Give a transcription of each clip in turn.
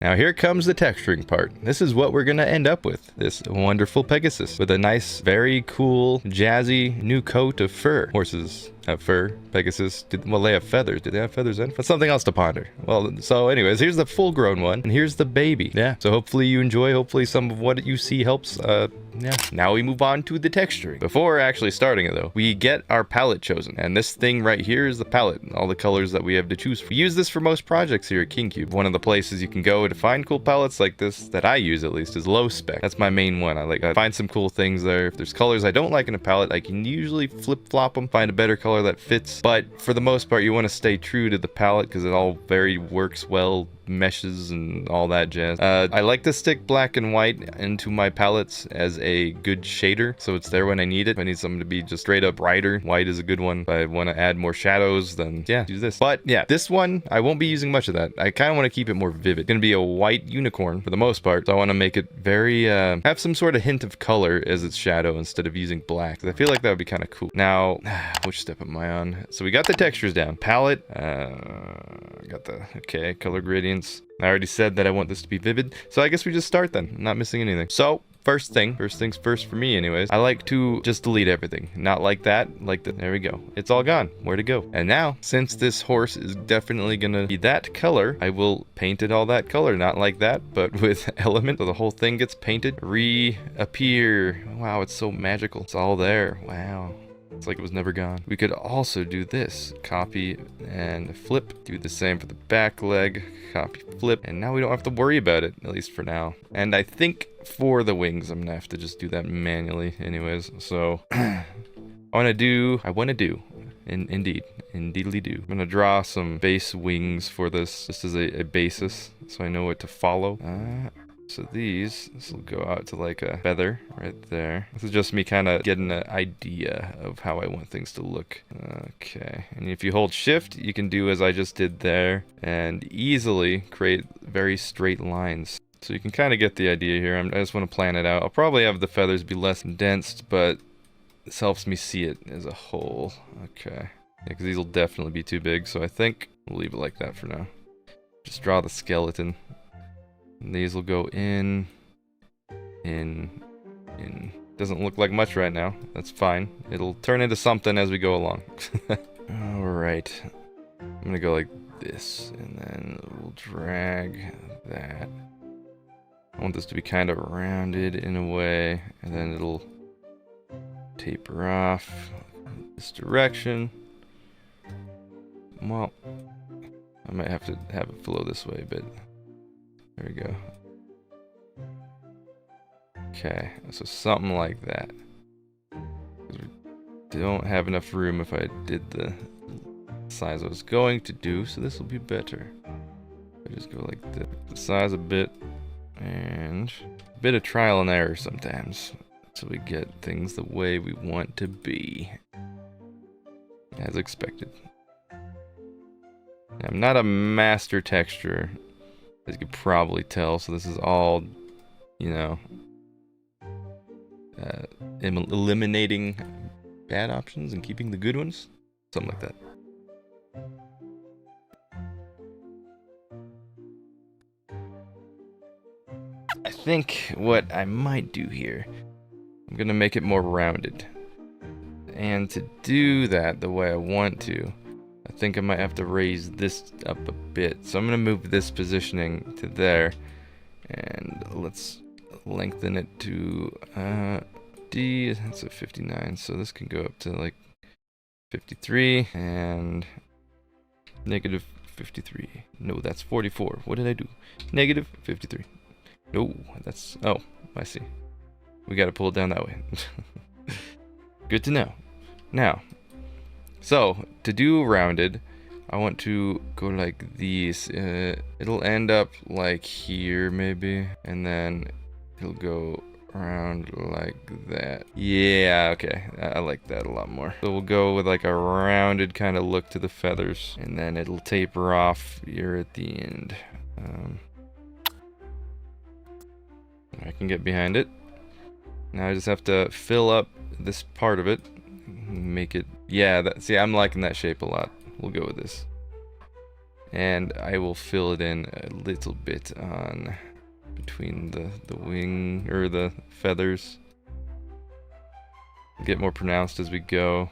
Now here comes the texturing part. This is what we're gonna end up with. This wonderful Pegasus with a nice, very cool, jazzy new coat of fur. Horses have fur. Pegasus, well, they have feathers. Do they have feathers then? That's something else to ponder. Well, so anyways, here's the full-grown one, and here's the baby. Yeah, so hopefully you enjoy. Hopefully some of what you see helps. Yeah. Now we move on to the texturing. Before actually starting it though, we get our palette chosen. And this thing right here is the palette. All the colors that we have to choose from. We use this for most projects here at KingCube. One of the places you can go to find cool palettes like this, that I use at least, is low spec. That's my main one. I find some cool things there. If there's colors I don't like in a palette, I can usually flip-flop them, find a better color that fits. But for the most part, you want to stay true to the palette because it all very works well, meshes and all that jazz. I like to stick black and white into my palettes as a good shader, so it's there when I need it. If I need something to be just straight up brighter, white is a good one. If I want to add more shadows, then yeah, use this. But yeah, this one, I won't be using much of that. I kind of want to keep it more vivid. It's gonna be a white unicorn for the most part, so I want to make it very, have some sort of hint of color as its shadow instead of using black. I feel like that would be kind of cool. Now, which step am I on? So we got the textures down. Palette, got the, okay, color gradients. I already said that I want this to be vivid, so I guess we just start then. I'm not missing anything. So, first things first for me anyways. I like to just delete everything. Not like that, like that. There we go. It's all gone. Where to go? And now, since this horse is definitely gonna be that color, I will paint it all that color. Not like that, but with element. So the whole thing gets painted. Reappear. Wow, it's so magical. It's all there. Wow. It's like it was never gone. We could also do this. Copy and flip. Do the same for the back leg. Copy, flip. And now we don't have to worry about it, at least for now. And I think for the wings, I'm gonna have to just do that manually anyways. So, I wanna do, indeedly do. I'm gonna draw some base wings for this, just as a basis, so I know what to follow. So this will go out to like a feather right there. This is just me kind of getting an idea of how I want things to look. Okay, and if you hold shift, you can do as I just did there and easily create very straight lines. So you can kind of get the idea here. I just want to plan it out. I'll probably have the feathers be less condensed, but this helps me see it as a whole. Okay, yeah, because these will definitely be too big, so I think we'll leave it like that for now. Just draw the skeleton. And these will go in. Doesn't look like much right now. That's fine. It'll turn into something as we go along. Alright. I'm gonna go like this, and then we'll drag that. I want this to be kind of rounded in a way, and then it'll taper off this direction. Well, I might have to have it flow this way, but there we go. Okay, so something like that. We don't have enough room if I did the size I was going to do, so this will be better. I just go like this, the size a bit, and a bit of trial and error sometimes, so we get things the way we want to be, as expected. I'm not a master texturer, as you could probably tell, so this is all, you know, eliminating bad options and keeping the good ones, something like that. I think what I might do here, I'm gonna make it more rounded, and to do that the way I want to, I think I might have to raise this up a bit. So I'm gonna move this positioning to there, and let's lengthen it to D. That's a 59, so this can go up to like 53 and negative 53. No, that's 44. What did I do? Negative 53. No, that's, oh, I see. We gotta pull it down that way. Good to know. Now, so to do rounded, I want to go like these. It'll end up like here maybe, and then it'll go around like that. Yeah, okay, I like that a lot more. So we'll go with like a rounded kind of look to the feathers, and then it'll taper off here at the end. I can get behind it. Now I just have to fill up this part of it, make it, yeah, see, I'm liking that shape a lot. We'll go with this. And I will fill it in a little bit on between the wing or the feathers. Get more pronounced as we go.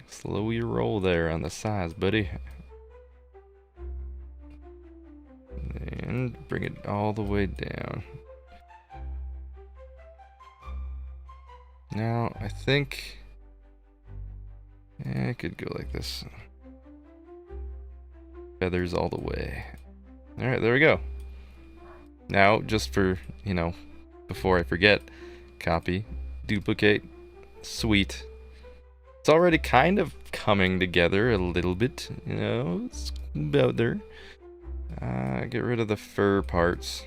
Slow your roll there on the size, buddy. And bring it all the way down. Now, I think I could go like this. Feathers all the way. Alright, there we go. Now, just for, you know, before I forget, copy, duplicate, sweet. It's already kind of coming together a little bit, you know, it's about there. Get rid of the fur parts,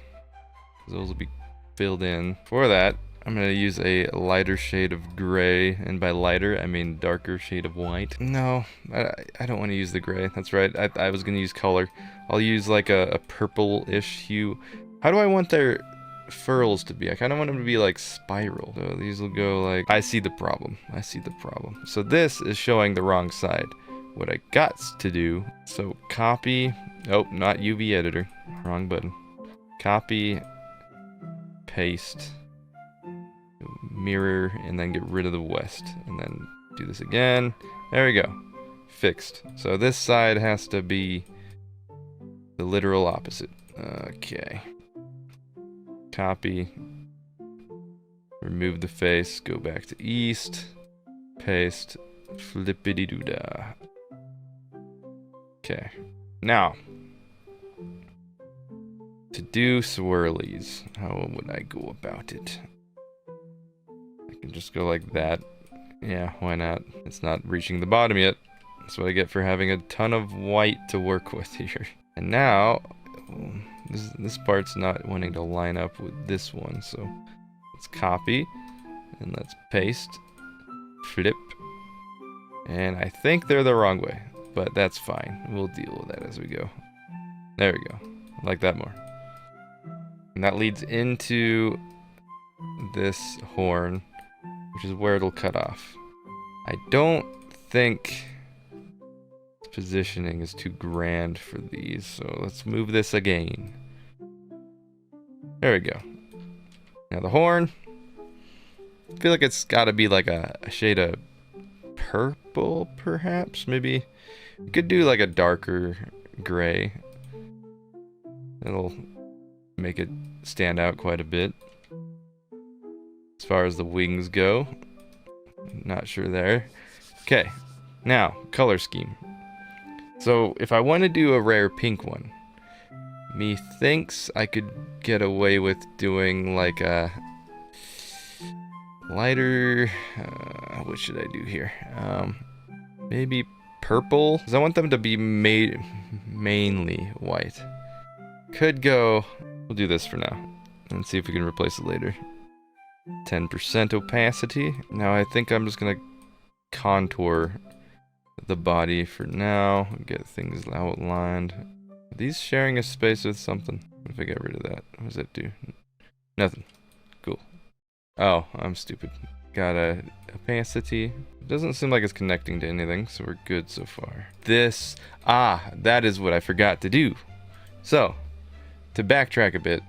those will be filled in. For that, I'm going to use a lighter shade of gray, and by lighter, I mean darker shade of white. No, I don't want to use the gray, that's right, I was going to use color. I'll use like a purple-ish hue. How do I want their furls to be? I kind of want them to be like spiral. So these will go like... I see the problem. I see the problem. So this is showing the wrong side. What I got to do... So copy... Oh, not UV editor. Wrong button. Copy. Paste. Mirror. And then get rid of the west. And then do this again. There we go. Fixed. So this side has to be the literal opposite. Okay. Copy, remove the face, go back to east, paste, flippity-doo-dah. Okay, now, to do swirlies, how would I go about it? I can just go like that. Yeah, why not? It's not reaching the bottom yet. That's what I get for having a ton of white to work with here. And now, this part's not wanting to line up with this one, so let's copy and let's paste, flip, and I think they're the wrong way, but that's fine. We'll deal with that as we go. There we go. I like that more. And that leads into this horn, which is where it'll cut off. I don't think positioning is too grand for these, so let's move this again. There we go. Now the horn, I feel like it's got to be like a shade of purple, perhaps. Maybe you could do like a darker gray. It'll make it stand out quite a bit. As far as the wings go, not sure there. Okay, now color scheme. So if I want to do a rare pink one, methinks I could get away with doing like a lighter, what should I do here? Maybe purple, because I want them to be mainly white. Could go, we'll do this for now, and see if we can replace it later. 10% opacity. Now I think I'm just gonna contour the body for now, get things outlined. Are these sharing a space with something? If I get rid of that, what does that do? Nothing. Cool. Oh, I'm stupid. Got a opacity. Doesn't seem like it's connecting to anything, so we're good so far. This, that is what I forgot to do. So, to backtrack a bit,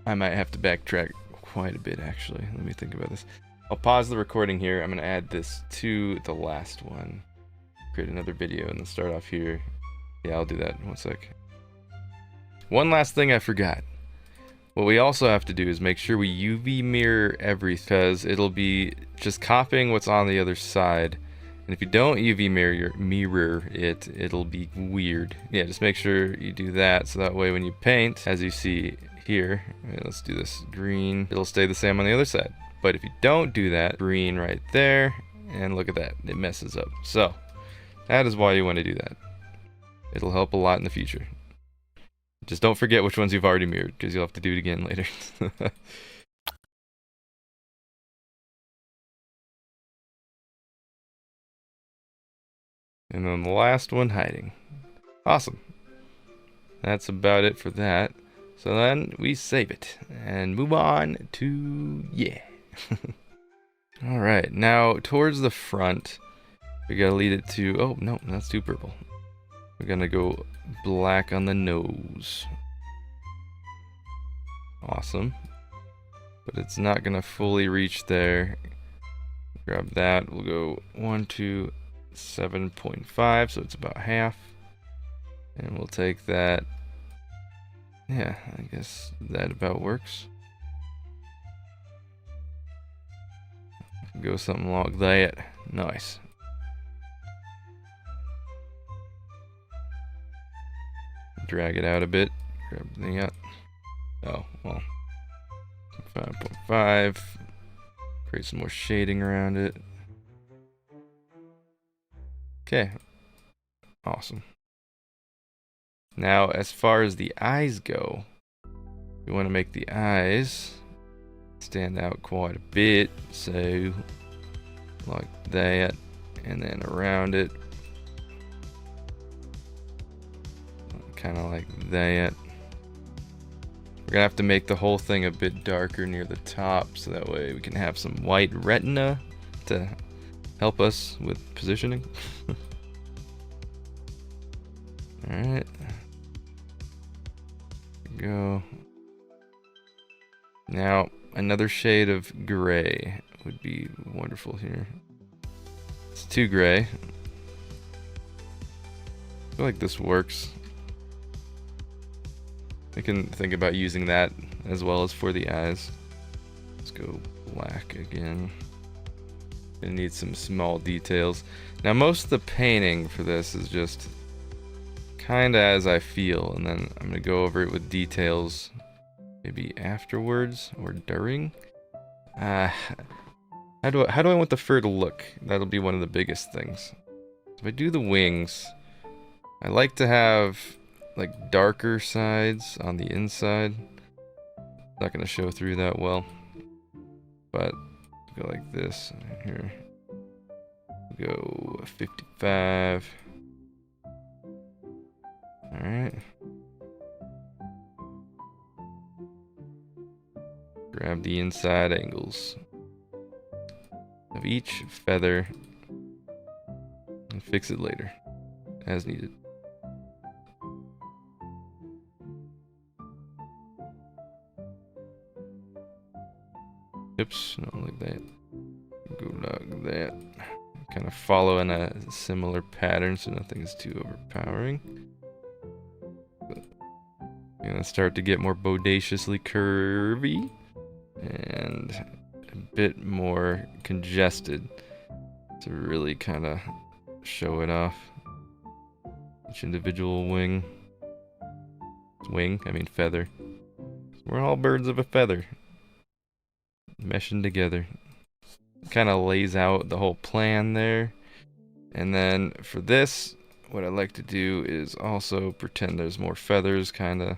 I might have to backtrack quite a bit actually. Let me think about this. I'll pause the recording here. I'm gonna add this to the last one. Create another video and then start off here. Yeah, I'll do that. 1 sec. One last thing I forgot. What we also have to do is make sure we UV mirror everything, because it'll be just copying what's on the other side. And if you don't UV mirror it, it'll be weird. Yeah, just make sure you do that, so that way when you paint, as you see here, let's do this green, it'll stay the same on the other side. But if you don't do that, green right there, and look at that, it messes up. So that is why you want to do that. It'll help a lot in the future. Just don't forget which ones you've already mirrored, because you'll have to do it again later. And then the last one, hiding. Awesome. That's about it for that. So then we save it and move on to, yeah. Alright, now towards the front, We gotta lead it to, oh no, that's too purple. We're gonna go black on the nose. Awesome. But it's not gonna fully reach there. Grab that, we'll go 1 to 7.5, so it's about half. And we'll take that. Yeah, I guess that about works. Go something like that. Nice. Drag it out a bit. Grab the thing out. Oh, well. 5.5. Create some more shading around it. Okay. Awesome. Now, as far as the eyes go, we want to make the eyes stand out quite a bit. So, like that. And then around it. Kind of like that. We're gonna have to make the whole thing a bit darker near the top, so that way we can have some white retina to help us with positioning. Alright. Go. Now, another shade of gray would be wonderful here. It's too gray. I feel like this works. I can think about using that as well as for the eyes. Let's go black again. Gonna need some small details. Now most of the painting for this is just kinda as I feel, and then I'm gonna go over it with details maybe afterwards or during. How do I want the fur to look? That'll be one of the biggest things. If I do the wings, I like to have like darker sides on the inside. Not gonna show through that well, but go like this here. Go 55. All right. Grab the inside angles of each feather and fix it later as needed. Oops, not like that. Go like that. Kind of follow in a similar pattern so nothing's too overpowering. We're gonna start to get more bodaciously curvy and a bit more congested to really kind of show it off. Each individual wing. I mean feather. We're all birds of a feather. Meshing together. Kind of lays out the whole plan there. And then for this, what I like to do is also pretend there's more feathers kind of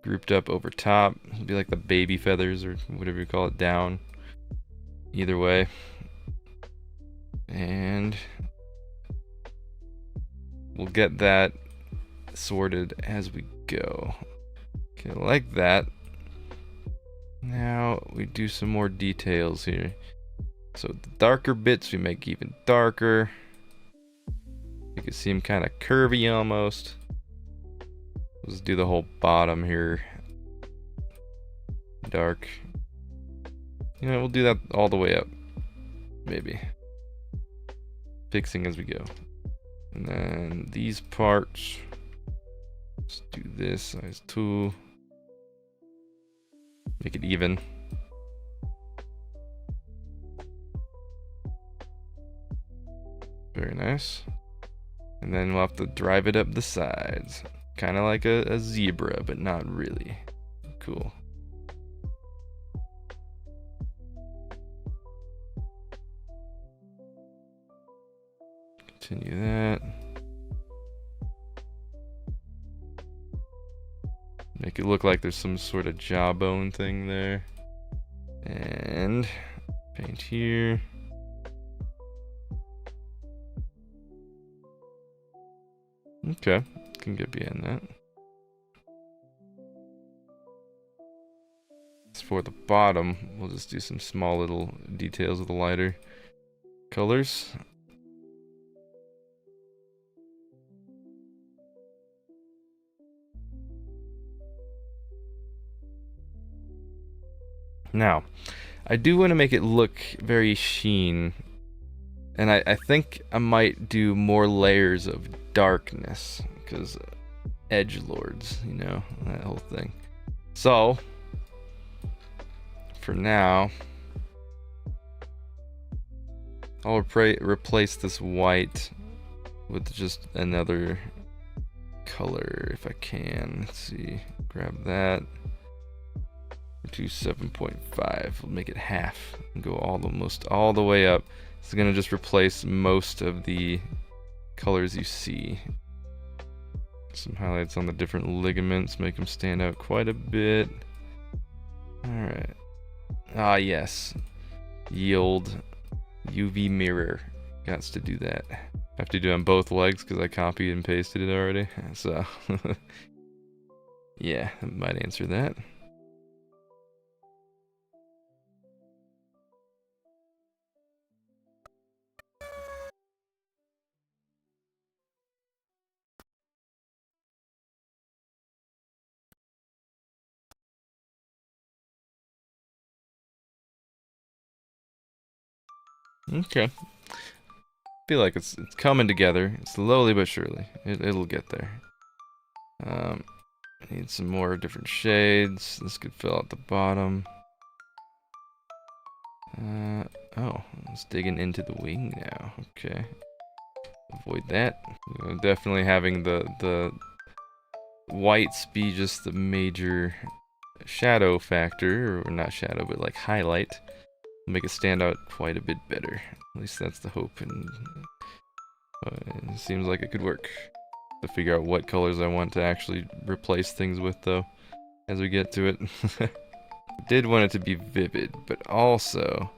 grouped up over top. It'll be like the baby feathers or whatever you call it down. Either way. And we'll get that sorted as we go. Okay, like that. Now we do some more details here. So the darker bits we make even darker. You can see them kind of curvy almost. Let's do the whole bottom here. Dark. You know, we'll do that all the way up. Maybe. Fixing as we go. And then these parts. Let's do this size 2. Make it even. Very nice. And then we'll have to drive it up the sides. Kind of like a zebra, but not really. Cool. Continue that. Make it look like there's some sort of jawbone thing there. And paint here. Okay, can get behind that. As for the bottom, we'll just do some small little details with the lighter colors. Now, I do want to make it look very sheen, and I think I might do more layers of darkness, because edgelords, you know, that whole thing. So, for now, I'll replace this white with just another color if I can. Let's see, grab that. Do 7.5. We'll make it half and go almost all the way up. It's gonna just replace most of the colors you see. Some highlights on the different ligaments, make them stand out quite a bit. Alright. Ah, yes. Yield UV mirror. Gots to do that. I have to do it on both legs because I copied and pasted it already. So, yeah, that might answer that. Okay. Feel like it's coming together, slowly but surely. It'll get there. Need some more different shades. This could fill out the bottom. Oh, it's digging into the wing now. Okay. Avoid that. Definitely having the whites be just the major shadow factor, or not shadow, but like highlight. Make it stand out quite a bit better. At least that's the hope, and it seems like it could work. To figure out what colors I want to actually replace things with, though, as we get to it. Did want it to be vivid, but also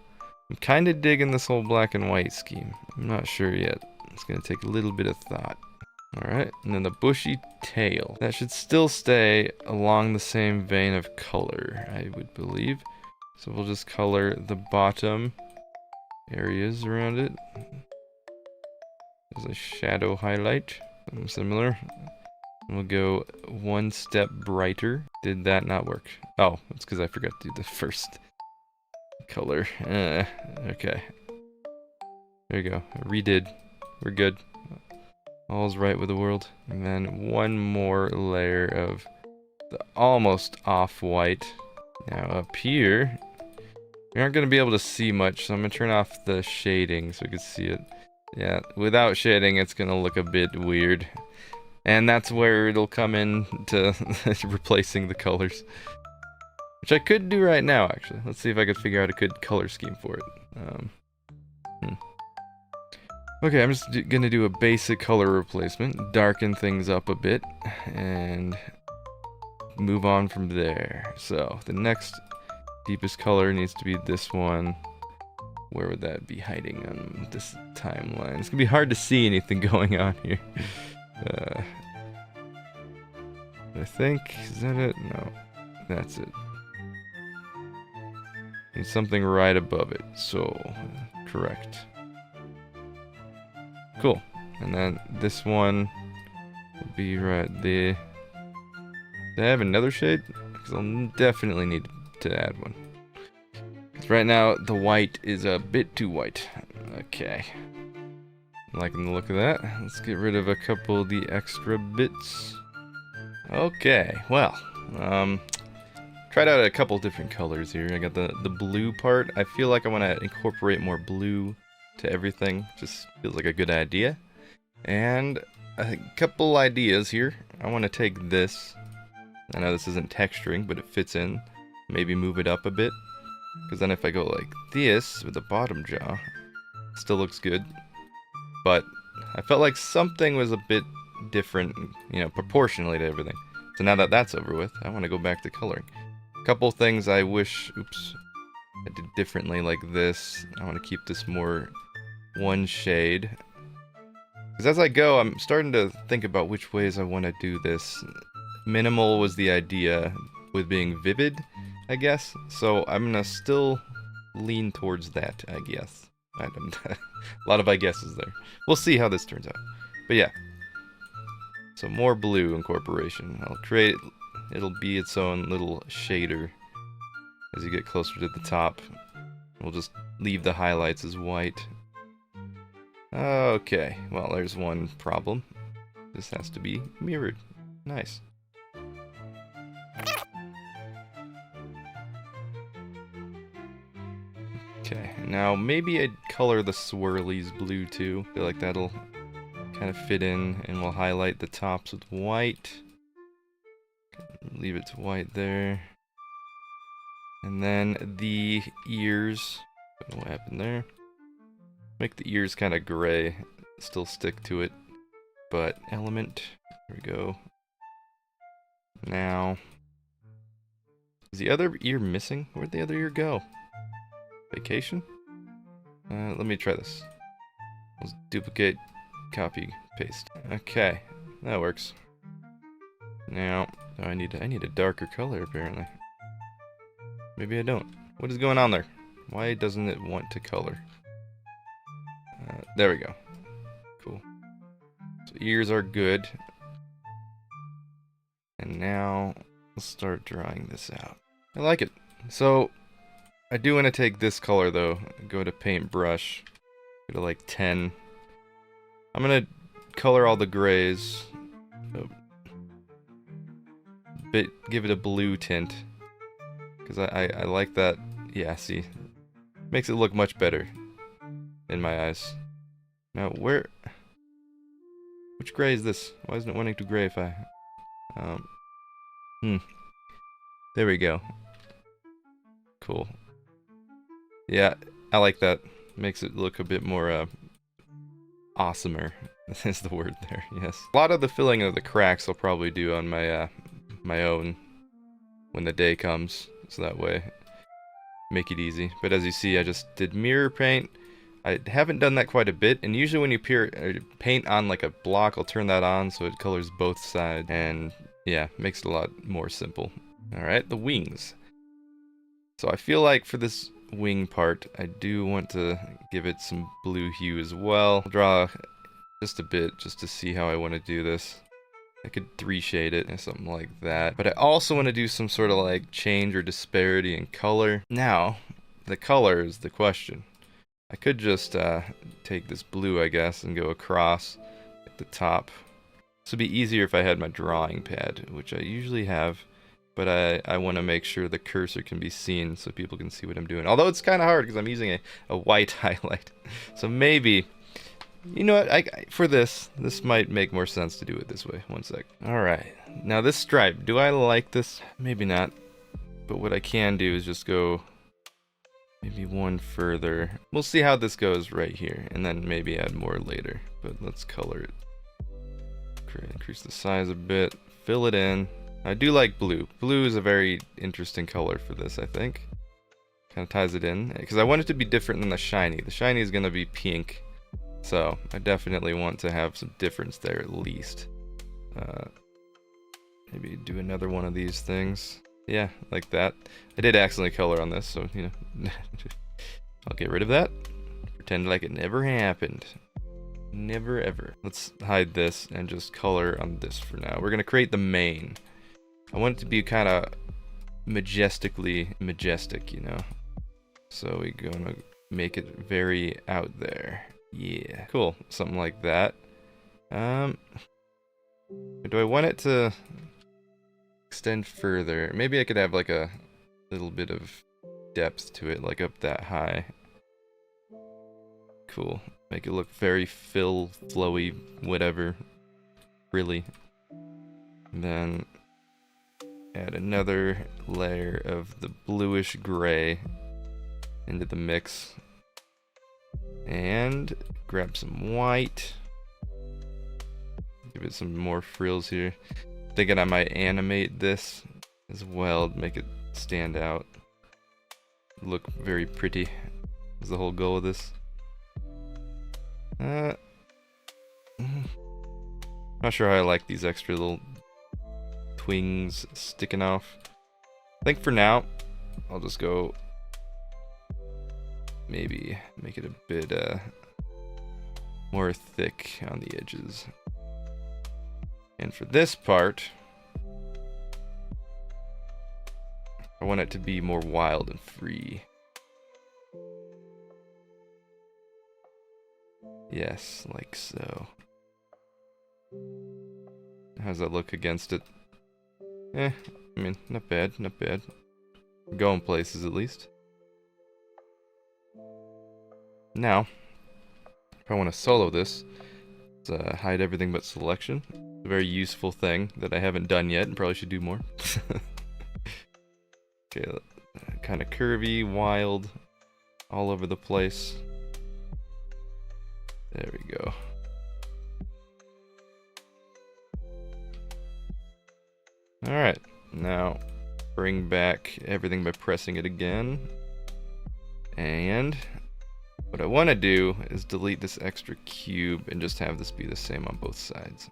I'm kind of digging this whole black and white scheme. I'm not sure yet. It's gonna take a little bit of thought. Alright, and then the bushy tail. That should still stay along the same vein of color, I would believe. So we'll just color the bottom areas around it as a shadow highlight. Something similar. We'll go one step brighter. Did that not work? Oh, it's because I forgot to do the first color. Okay. There you go. Redid. We're good. All's right with the world. And then one more layer of the almost off-white. Now up here, we aren't going to be able to see much, so I'm going to turn off the shading so we can see it. Yeah, without shading, it's going to look a bit weird. And that's where it'll come in to replacing the colors. Which I could do right now, actually. Let's see if I could figure out a good color scheme for it. Okay, I'm just gonna do a basic color replacement, darken things up a bit, and move on from there. So, the next deepest color needs to be this one. Where would that be hiding on this timeline? It's gonna be hard to see anything going on here. I think, is that it? No, that's it. Need something right above it, so, correct. Cool. And then this one will be right there. Do I have another shade? Because I'll definitely need to add one. Because right now, the white is a bit too white. Okay. I'm liking the look of that. Let's get rid of a couple of the extra bits. Okay, well. Tried out a couple different colors here. I got the blue part. I feel like I want to incorporate more blue to everything. Just feels like a good idea. And a couple ideas here. I want to take this. I know this isn't texturing, but it fits in. Maybe move it up a bit. Because then if I go like this with the bottom jaw, it still looks good. But I felt like something was a bit different, you know, proportionally to everything. So now that that's over with, I want to go back to coloring. A couple things I wish, I did differently, like this. I want to keep this more one shade. Because as I go, I'm starting to think about which ways I want to do this. Minimal was the idea with being vivid, I guess. So I'm going to still lean towards that, I guess. A lot of I guesses there. We'll see how this turns out. But yeah. So more blue incorporation. I'll create, it'll be its own little shader. as you get closer to the top. We'll just leave the highlights as white. Okay, well, there's one problem. This has to be mirrored. Nice. Okay, now maybe I'd color the swirlies blue too. I feel like that'll kind of fit in, and we'll highlight the tops with white. Leave it to white there. And then the ears. Don't know what happened there. Make the ears kind of gray. Still stick to it. But element. There we go. Now. Is the other ear missing? Where'd the other ear go? Vacation? Let me try this. Let's duplicate, copy, paste. Okay, that works. Now, oh, I need a darker color apparently. Maybe I don't. What is going on there? Why doesn't it want to color? There we go. Cool. So ears are good. And now let's start drawing this out. I like it. So I do want to take this color though, go to paintbrush, go to like 10. I'm gonna color all the grays, give it a blue tint, because I like that. Yeah, see, makes it look much better in my eyes. Now which gray is this? Why isn't it wanting to grayify? There we go. Cool. Yeah, I like that. Makes it look a bit more, awesomer, is the word there, yes. A lot of the filling of the cracks I'll probably do on my, my own when the day comes, so that way, make it easy. But as you see, I just did mirror paint. I haven't done that quite a bit, and usually when you paint on like a block, I'll turn that on so it colors both sides, and yeah, makes it a lot more simple. Alright, the wings. So I feel like for this wing part, I do want to give it some blue hue as well. I'll draw just a bit just to see how I want to do this. I could 3-shade it or something like that. But I also want to do some sort of like change or disparity in color. Now, the color is the question. I could just take this blue, I guess, and go across at the top. This would be easier if I had my drawing pad, which I usually have. But I want to make sure the cursor can be seen so people can see what I'm doing. Although it's kind of hard because I'm using a white highlight. So maybe, you know what, for this might make more sense to do it this way. One sec. Alright, now this stripe, do I like this? Maybe not. But what I can do is just go maybe one further. We'll see how this goes right here, and then maybe add more later. But let's color it. Increase the size a bit, fill it in. I do like blue. Blue is a very interesting color for this, I think. Kind of ties it in, because I want it to be different than the shiny. The shiny is going to be pink, so I definitely want to have some difference there at least. Maybe do another one of these things. Yeah, like that. I did accidentally color on this, so, you know, I'll get rid of that. Pretend like it never happened. Never ever. Let's hide this and just color on this for now. We're going to create the mane. I want it to be kind of majestically majestic, you know. So we're gonna make it very out there. Yeah, cool, something like that. Do I want it to extend further? Maybe I could have like a little bit of depth to it, like up that high. Cool. Make it look very flowy, whatever. Really. And then add another layer of the bluish gray into the mix. And grab some white. Give it some more frills here. Thinking I might animate this as well to make it stand out. Look very pretty. Is the whole goal of this. Not sure how I like these extra little twings sticking off. I think for now, I'll just go maybe make it a bit more thick on the edges. And for this part, I want it to be more wild and free. Yes, like so. How's that look against it? I mean, not bad, not bad. Going places at least. Now, if I want to solo this, let's hide everything but selection. It's a very useful thing that I haven't done yet and probably should do more. Okay, kind of curvy, wild, all over the place. There we go. Alright, now bring back everything by pressing it again. And what I want to do is delete this extra cube and just have this be the same on both sides.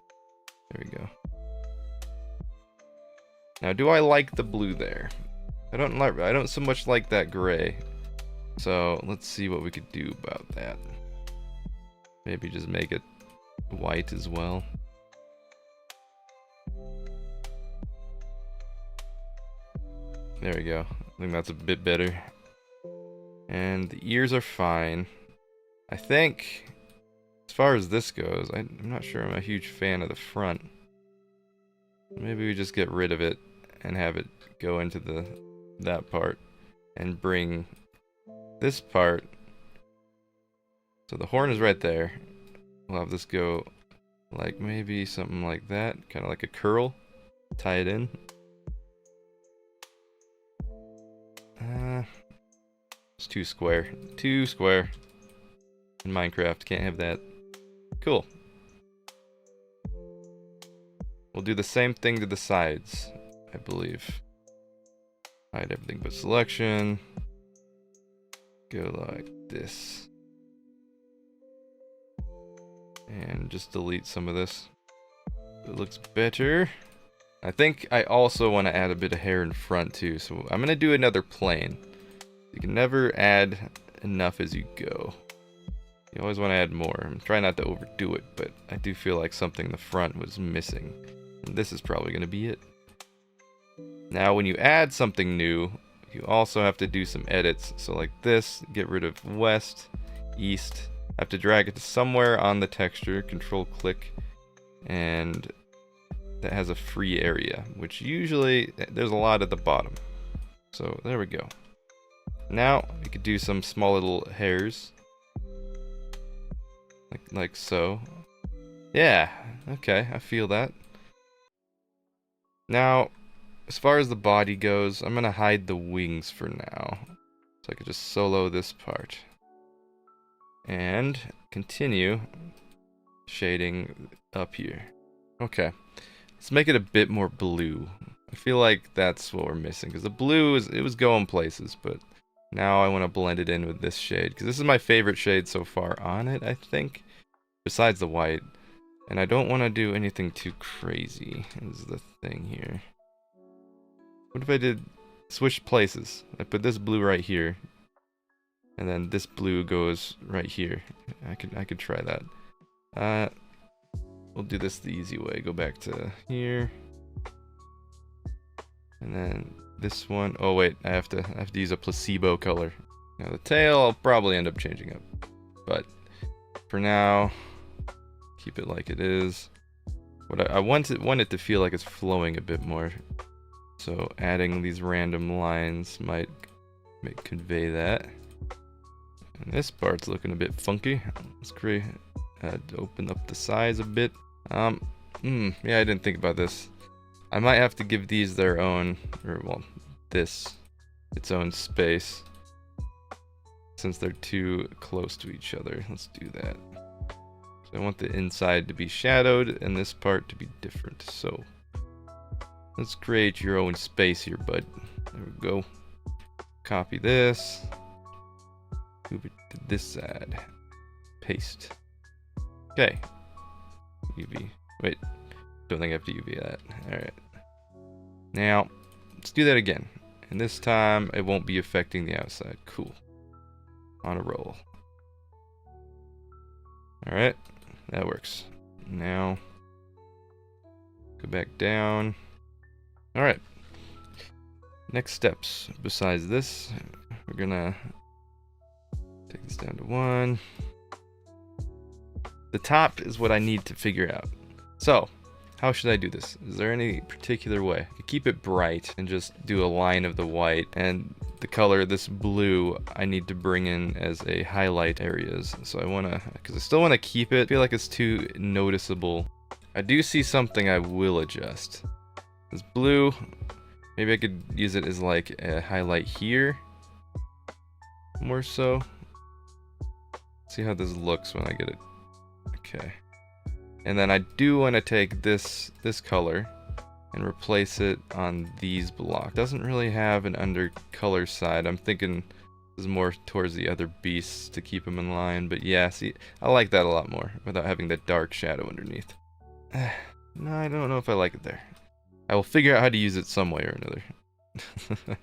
There we go. Now, do I like the blue there? I don't so much like that gray. So let's see what we could do about that. Maybe just make it white as well. There we go. I think that's a bit better. And the ears are fine. I think, as far as this goes, I'm not sure I'm a huge fan of the front. Maybe we just get rid of it and have it go into that part and bring this part. So the horn is right there. We'll have this go like maybe something like that, kind of like a curl. Tie it in. It's too square. Too square. In Minecraft, can't have that. Cool. We'll do the same thing to the sides, I believe. Hide everything but selection. Go like this. And just delete some of this. It looks better. I think I also want to add a bit of hair in front too, so I'm going to do another plane. You can never add enough as you go. You always want to add more. I'm trying not to overdo it, but I do feel like something in the front was missing. And this is probably going to be it. Now when you add something new, you also have to do some edits. So like this, get rid of west, east. I have to drag it to somewhere on the texture, control click, and that has a free area, which usually there's a lot at the bottom. So there we go. Now we could do some small little hairs, like so. Yeah, okay, I feel that. Now, as far as the body goes, I'm gonna hide the wings for now, so I could just solo this part and continue shading up here. Okay. Let's make it a bit more blue. I feel like that's what we're missing, because the blue it was going places, but now I want to blend it in with this shade, because this is my favorite shade so far on it, I think, besides the white. And I don't want to do anything too crazy, is the thing here. What if I did switch places? I put this blue right here, and then this blue goes right here. I could try that. We'll do this the easy way. Go back to here. And then this one. Oh wait, I have to use a placebo color. Now the tail I'll probably end up changing up. But for now, keep it like it is. What I want it to feel like it's flowing a bit more. So adding these random lines might convey that. And this part's looking a bit funky. Let's create open up the size a bit. Yeah, I didn't think about this. I might have to give these their own, or well, this its own space, since they're too close to each other. Let's do that. So I want the inside to be shadowed and this part to be different. So let's create your own space here, bud. There we go. Copy this. Move it to this side. Paste. Okay. UV. Wait. Don't think I have to UV that. Alright. Now, let's do that again. And this time, it won't be affecting the outside. Cool. On a roll. Alright. That works. Now, go back down. Alright. Next steps, besides this, we're gonna take this down to 1. The top is what I need to figure out. So, how should I do this? Is there any particular way? I could keep it bright and just do a line of the white, and the color, this blue, I need to bring in as a highlight areas. So I wanna, because I still wanna keep it. I feel like it's too noticeable. I do see something I will adjust. This blue, maybe I could use it as like a highlight here. More so. See how this looks when I get it. Okay. And then I do want to take this color and replace it on these blocks. Doesn't really have an under color side. I'm thinking this is more towards the other beasts to keep them in line. But yeah, see, I like that a lot more without having that dark shadow underneath. No, I don't know if I like it there. I will figure out how to use it some way or another.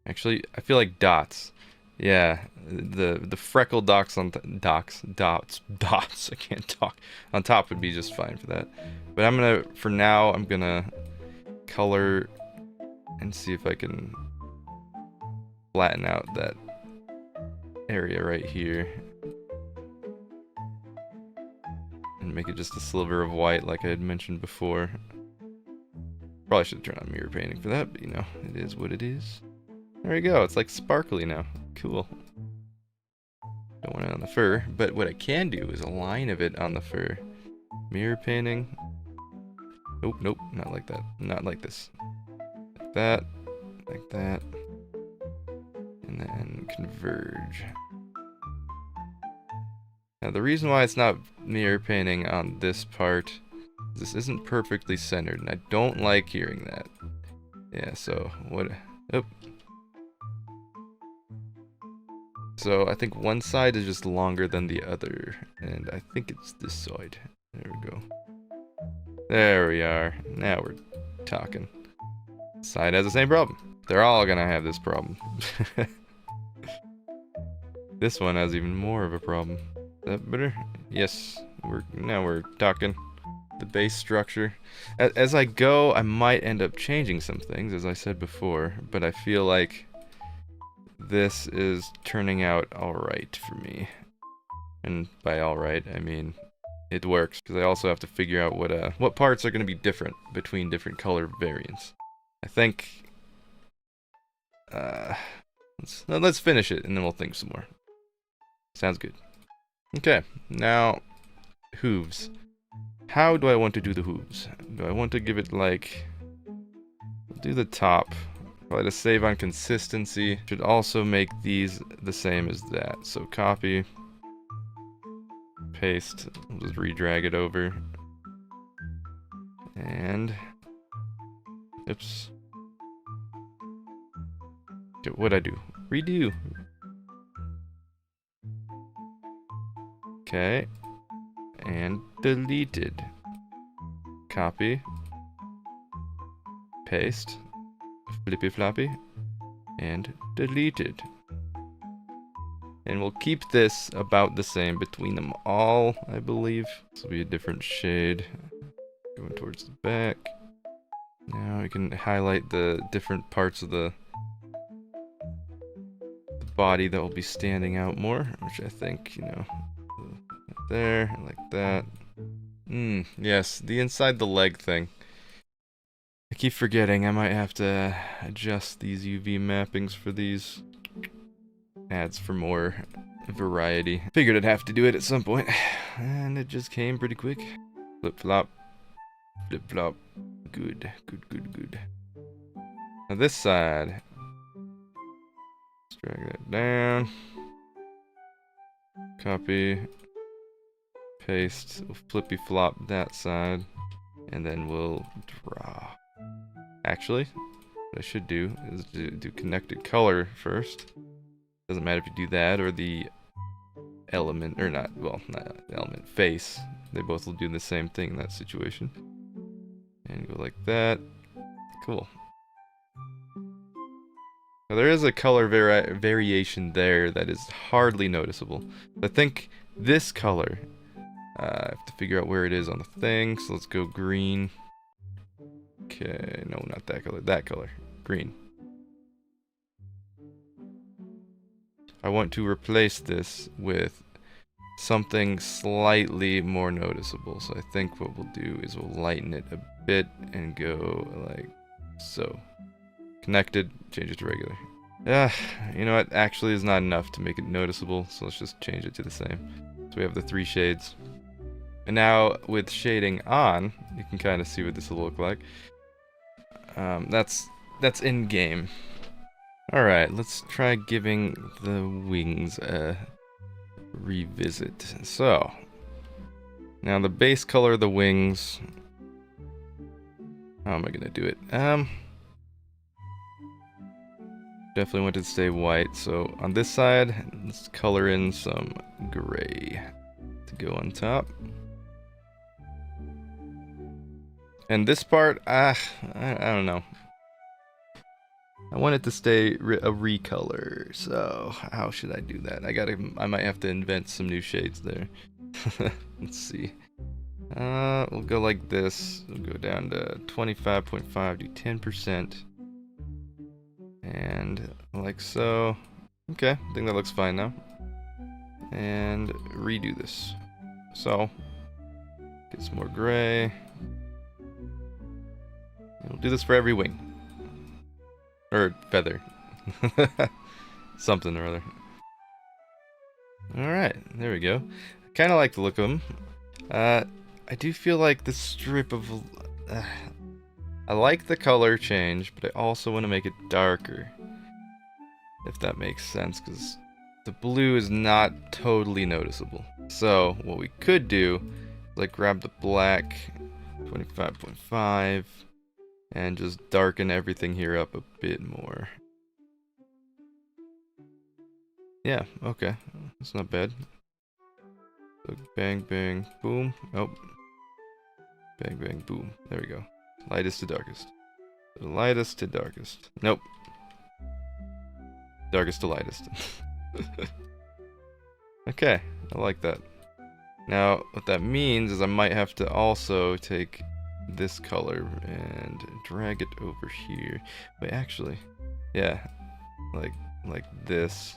Actually, I feel like dots. Yeah, the freckle dots on dots. I can't talk. On top would be just fine for that. But I'm gonna, for now, I'm gonna color and see if I can flatten out that area right here and make it just a sliver of white, like I had mentioned before. Probably should turn on mirror painting for that, but you know, it is what it is. There we go. It's like sparkly now. Cool. Don't want it on the fur, but what I can do is a line of it on the fur. Mirror painting. Nope, nope, not like that. Not like this. Like that. Like that. And then converge. Now the reason why it's not mirror painting on this part is this isn't perfectly centered, and I don't like hearing that. Yeah, so what? Oh. So I think one side is just longer than the other, and I think it's this side. There we go. There we are. Now we're talking. Side has the same problem. They're all gonna have this problem. This one has even more of a problem. Is that better? Yes. Now we're talking. The base structure. As I go, I might end up changing some things, as I said before, but I feel like this is turning out alright for me. And by alright, I mean it works, because I also have to figure out what parts are going to be different between different color variants. I think let's finish it and then we'll think some more. Sounds good. Okay, now hooves. How do I want to do the hooves? Do I want to give it like, do the top, probably to save on consistency. Should also make these the same as that. So copy, paste, I'll just redrag it over, and oops. Okay, what'd I do? Redo. Okay, and deleted. Copy, paste, flippy floppy, and deleted. And we'll keep this about the same between them all, I believe. This will be a different shade going towards the back. Now we can highlight the different parts of the body that will be standing out more, which I think, you know, there, like that. Yes, the inside the leg thing. I keep forgetting I might have to adjust these UV mappings for these. Adds for more variety. Figured I'd have to do it at some point, and it just came pretty quick. Flip flop, flip flop. Good, good, good, good. Now this side, let's drag that down. Copy, paste, we'll flippy flop that side, and then we'll draw. Actually, what I should do is do connected color first. Doesn't matter if you do that or the element, or not, well, not element, face. They both will do the same thing in that situation. And go like that. Cool. Now there is a color variation there that is hardly noticeable. I think this color, I have to figure out where it is on the thing, so let's go green. Okay, no, not that color, green. I want to replace this with something slightly more noticeable. So I think what we'll do is we'll lighten it a bit and go like so. Connected, change it to regular. You know what? Actually is not enough to make it noticeable, so let's just change it to the same. So we have the 3 shades. And now with shading on, you can kind of see what this will look like. That's in game. All right, let's try giving the wings a revisit. So now the base color of the wings. How am I gonna do it? Definitely want it to stay white. So on this side, let's color in some gray to go on top. And this part, I don't know. I want it to stay a recolor. So how should I do that? I might have to invent some new shades there. Let's see. We'll go like this. We'll go down to 25.5, do 10%. And like so. Okay, I think that looks fine now. And redo this. So, get some more gray. We'll do this for every wing. Or feather. Something or other. Alright, there we go. I kind of like the look of them. I do feel like the strip of... I like the color change, but I also want to make it darker. If that makes sense, because the blue is not totally noticeable. So, what we could do is like grab the black, 25.5, and just darken everything here up a bit more. Yeah, okay. That's not bad. So bang, bang, boom. Oh. Bang, bang, boom. There we go. Lightest to darkest. The lightest to darkest. Nope. Darkest to lightest. Okay, I like that. Now, what that means is I might have to also take this color and drag it over here. Wait, actually, yeah, like this.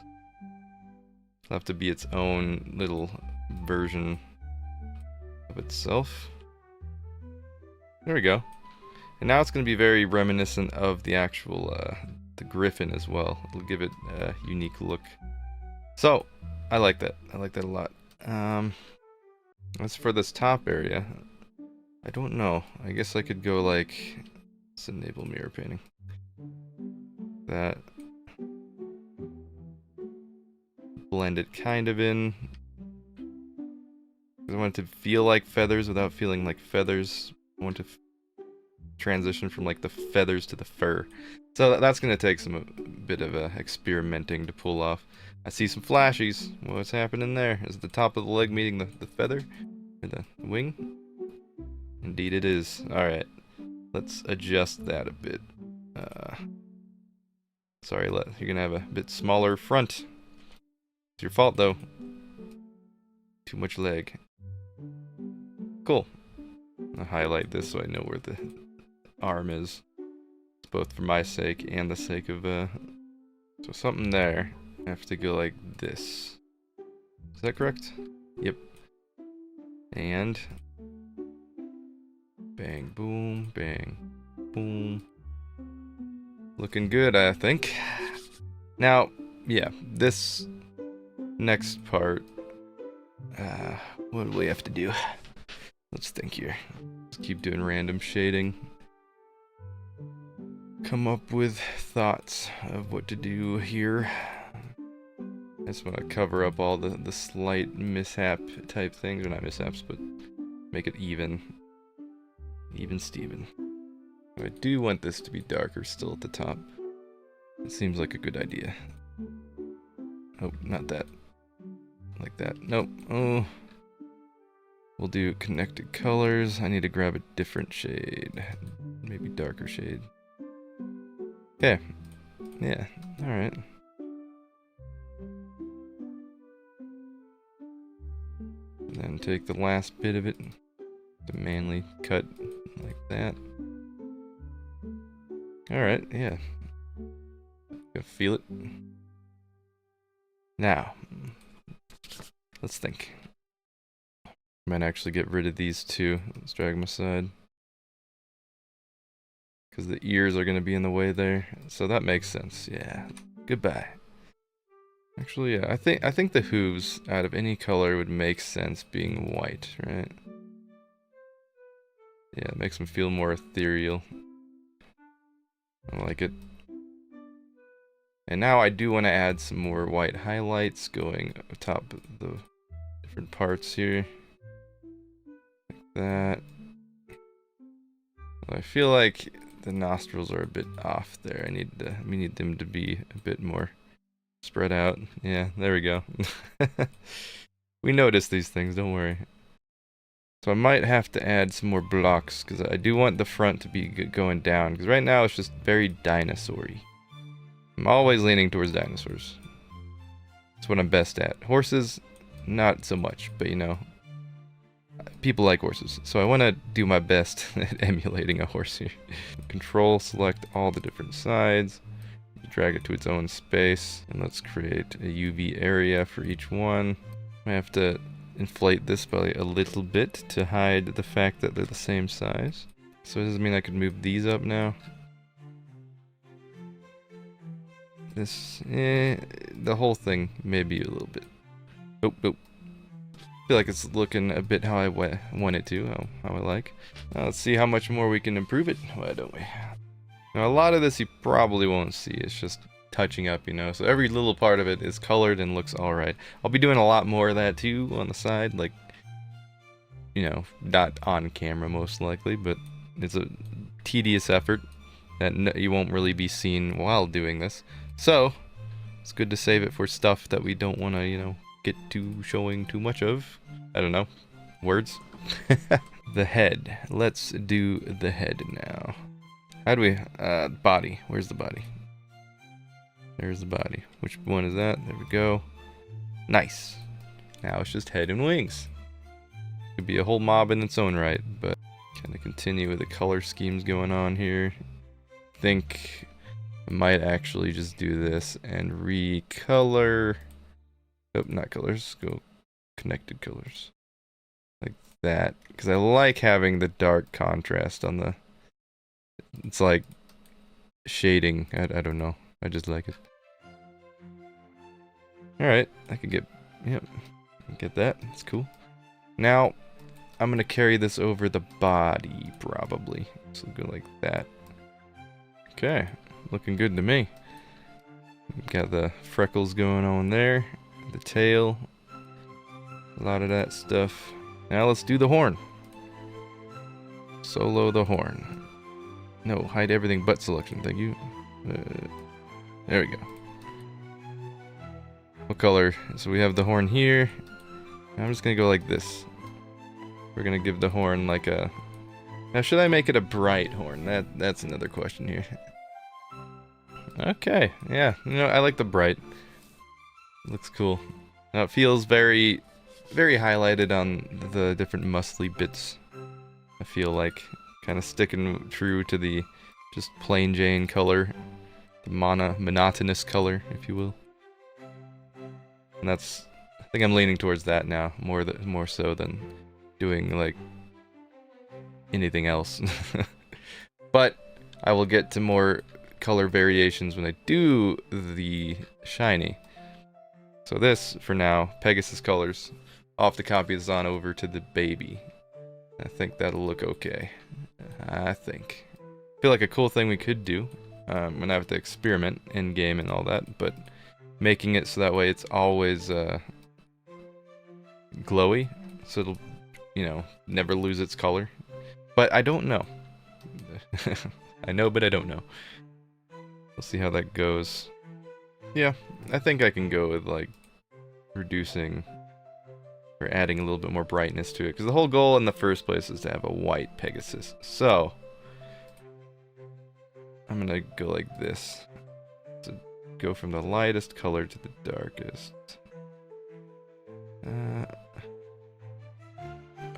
It'll have to be its own little version of itself. There we go. And now it's going to be very reminiscent of the actual the griffin as well. It'll give it a unique look. So, I like that. I like that a lot. As for this top area, I don't know. I guess I could go like... Let's enable mirror painting. That. Blend it kind of in. I want it to feel like feathers without feeling like feathers. I want to transition from like the feathers to the fur. So that's going to take some bit of experimenting to pull off. I see some flashies. What's happening there? Is the top of the leg meeting the feather? Or the wing? Indeed it is. Alright. Let's adjust that a bit. Sorry, you're going to have a bit smaller front. It's your fault though. Too much leg. Cool. I'll highlight this so I know where the arm is. It's both for my sake and the sake of so something there. I have to go like this. Is that correct? Yep. And bang, boom, bang, boom. Looking good, I think. Now, yeah, this next part. What do we have to do? Let's think here. Let's keep doing random shading. Come up with thoughts of what to do here. I just want to cover up all the slight mishap type things. Or not mishaps, but make it even. Even Steven. I do want this to be darker still at the top. It seems like a good idea. Oh, not that. Like that. Nope. Oh. We'll do connected colors. I need to grab a different shade. Maybe darker shade. Okay. Yeah. Alright. And then take the last bit of it. The manly cut like that. Alright, yeah. You can feel it. Now, let's think. Might actually get rid of these two. Let's drag them aside. Because the ears are going to be in the way there. So that makes sense. Yeah. Goodbye. Actually, yeah. I think the hooves out of any color would make sense being white, right? Yeah, it makes them feel more ethereal. I like it. And now I do want to add some more white highlights going atop the different parts here. Like that. I feel like the nostrils are a bit off there. We need them to be a bit more spread out. Yeah, there we go. We notice these things, don't worry. So I might have to add some more blocks because I do want the front to be going down. Because right now it's just very dinosaur-y. I'm always leaning towards dinosaurs. That's what I'm best at. Horses, not so much, but you know, people like horses. So I want to do my best at emulating a horse here. Control, select all the different sides. Drag it to its own space. And let's create a UV area for each one. I have to inflate this by a little bit to hide the fact that they're the same size. So does this mean I could move these up now? This, the whole thing maybe a little bit. Nope, nope. I feel like it's looking a bit how I want it to, how I like. Now let's see how much more we can improve it. Why don't we? Now a lot of this you probably won't see. It's just touching up, you know. So every little part of it is colored and looks alright. I'll be doing a lot more of that too on the side, like, you know, not on camera most likely, but it's a tedious effort that you won't really be seen while doing this. So it's good to save it for stuff that we don't want to, you know, get to showing too much of. I don't know. Words? The head. Let's do the head now. How do we... body. Where's the body? There's the body. Which one is that? There we go. Nice. Now it's just head and wings. Could be a whole mob in its own right, but kind of continue with the color schemes going on here. I think I might actually just do this and recolor. Oh, not colors. Go connected colors. Like that. Because I like having the dark contrast on the... It's like shading. I don't know. I just like it. Alright. I could get... Yep. Get that. It's cool. Now, I'm going to carry this over the body, probably. So go like that. Okay. Looking good to me. Got the freckles going on there. The tail. A lot of that stuff. Now let's do the horn. Solo the horn. No, hide everything but selection. Thank you. There we go. What color? So we have the horn here. I'm just going to go like this. We're going to give the horn like a... Now, should I make it a bright horn? That's another question here. Okay, yeah. You know, I like the bright. Looks cool. Now, it feels very, very highlighted on the different muscly bits. I feel like kind of sticking true to the just plain Jane color. The monotonous color, if you will. And that's... I think I'm leaning towards that now, more so than doing, like, anything else. But I will get to more color variations when I do the shiny. So this, for now, Pegasus colors. I'll have to copy this on over to the baby. I think that'll look okay. I think. I feel like a cool thing we could do. I'm gonna have to experiment in game and all that, but making it so that way it's always glowy, so it'll, you know, never lose its color. But I don't know. I know, but I don't know. We'll see how that goes. Yeah, I think I can go with, like, reducing or adding a little bit more brightness to it, because the whole goal in the first place is to have a white Pegasus. So I'm gonna go like this. To go from the lightest color to the darkest.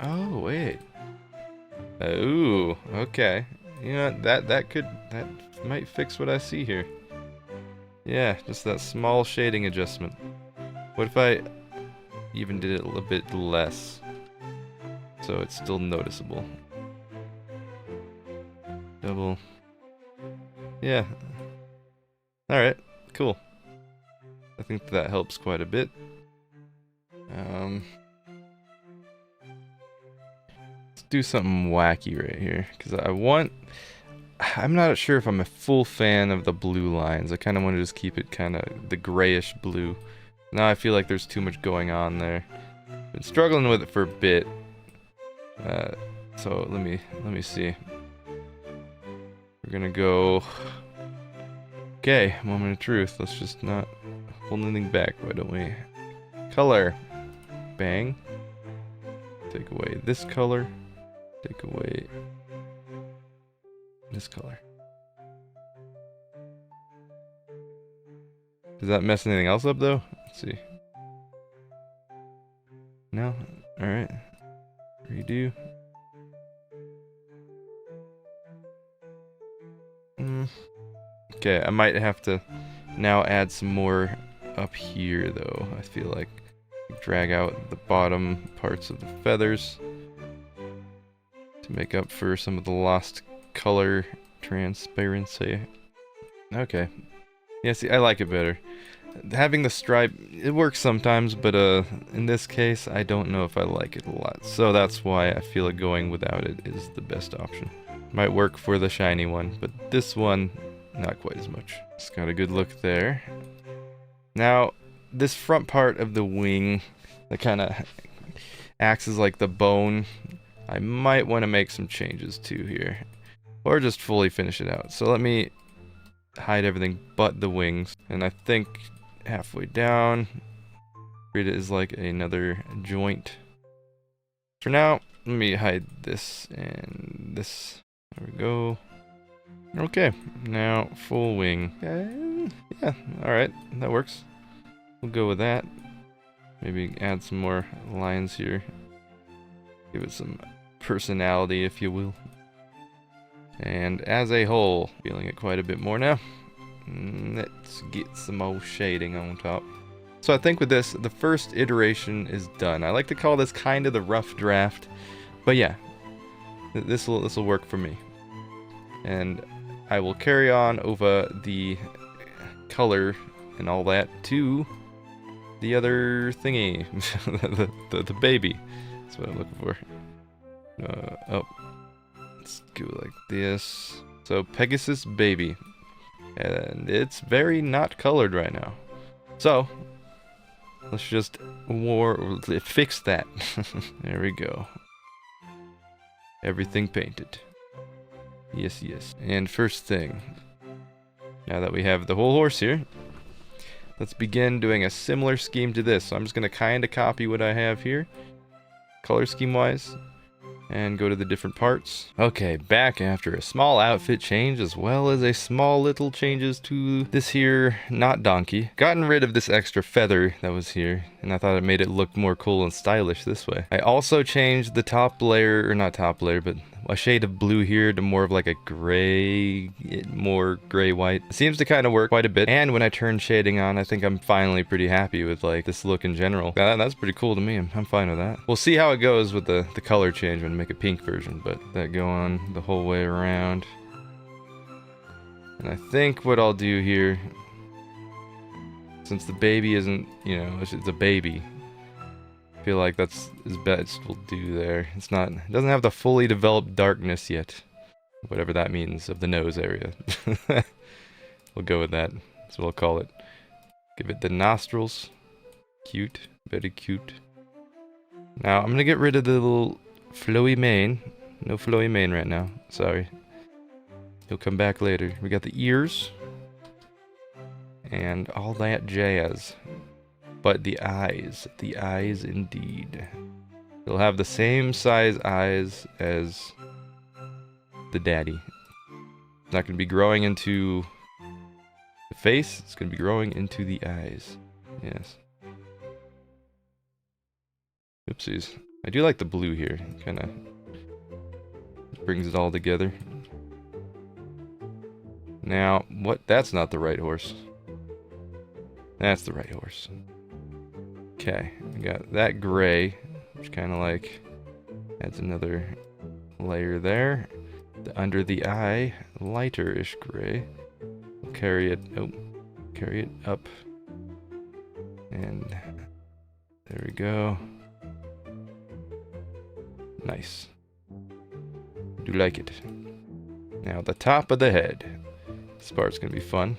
Oh wait. Ooh, okay. You know that might fix what I see here. Yeah, just that small shading adjustment. What if I even did it a little bit less, so it's still noticeable? Double. Yeah. Alright, cool. I think that helps quite a bit. Let's do something wacky right here, because I'm not sure if I'm a full fan of the blue lines. I kind of want to just keep it kind of the grayish blue. Now I feel like there's too much going on there. Been struggling with it for a bit. So let me see. We're gonna go. Okay, moment of truth. Let's just not hold anything back. Why don't we? Color. Bang. Take away this color. Take away this color. Does that mess anything else up though? Let's see. No? Alright. Redo. Okay, I might have to now add some more up here though. I feel like drag out the bottom parts of the feathers to make up for some of the lost color transparency. Okay. Yeah, see, I like it better. Having the stripe, it works sometimes, but in this case, I don't know if I like it a lot. So that's why I feel like going without it is the best option. Might work for the shiny one, but this one, not quite as much. It's got a good look there. Now, this front part of the wing that kind of acts as like the bone, I might want to make some changes to here. Or just fully finish it out. So let me hide everything but the wings. And I think halfway down, treat it as like another joint. For now, let me hide this and this. There we go. Okay, now full wing. Yeah, alright, that works. We'll go with that. Maybe add some more lines here. Give it some personality, if you will. And as a whole, feeling it quite a bit more now. Let's get some more shading on top. So I think with this, the first iteration is done. I like to call this kind of the rough draft, but yeah, this will work for me. And I will carry on over the color and all that to the other thingy, the baby. That's what I'm looking for. Oh, let's go like this. So Pegasus baby, and it's very not colored right now. So let's just fix that. There we go. Everything painted. Yes, yes. And first thing, now that we have the whole horse here, let's begin doing a similar scheme to this. So I'm just going to kind of copy what I have here, color scheme wise, and go to the different parts. Okay, back after a small outfit change as well as a small little changes to this here not donkey. Gotten rid of this extra feather that was here, and I thought it made it look more cool and stylish this way. I also changed the top layer, or not top layer, but a shade of blue here to more of like a gray, more gray-white. It seems to kind of work quite a bit, and when I turn shading on, I think I'm finally pretty happy with like this look in general. That's pretty cool to me. I'm fine with that. We'll see how it goes with the color change when I make a pink version, but that go on the whole way around. And I think what I'll do here, since the baby isn't, you know, it's a baby, I feel like that's as best we'll do there. It doesn't have the fully developed darkness yet, whatever that means, of the nose area. We'll go with that. That's what I'll call it. Give it the nostrils. Cute, very cute. Now I'm gonna get rid of the little flowy mane. No flowy mane right now. Sorry. He'll come back later. We got the ears and all that jazz. But the eyes indeed. They'll have the same size eyes as the daddy. It's not going to be growing into the face, it's going to be growing into the eyes. Yes. Oopsies. I do like the blue here. Kind of brings it all together. Now, what? That's not the right horse. That's the right horse. Okay, we got that gray, which kind of like adds another layer there. The under the eye, lighter-ish gray. We'll carry it, carry it up. And there we go. Nice. Do like it. Now the top of the head. This part's gonna be fun.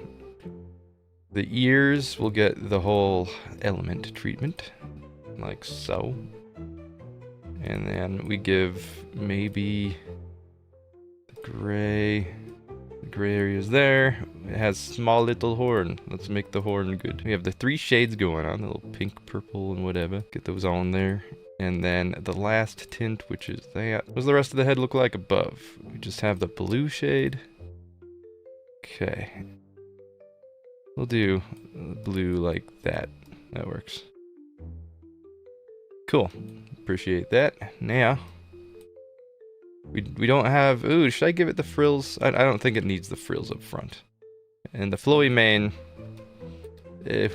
The ears will get the whole element treatment, like so. And then we give maybe the gray areas there. It has small little horn. Let's make the horn good. We have the 3 shades going on, the little pink, purple, and whatever. Get those on there. And then the last tint, which is that. What does the rest of the head look like above? We just have the blue shade. Okay. We'll do blue like that. That works. Cool. Appreciate that. Now, we don't have... Ooh, should I give it the frills? I don't think it needs the frills up front. And the flowy mane,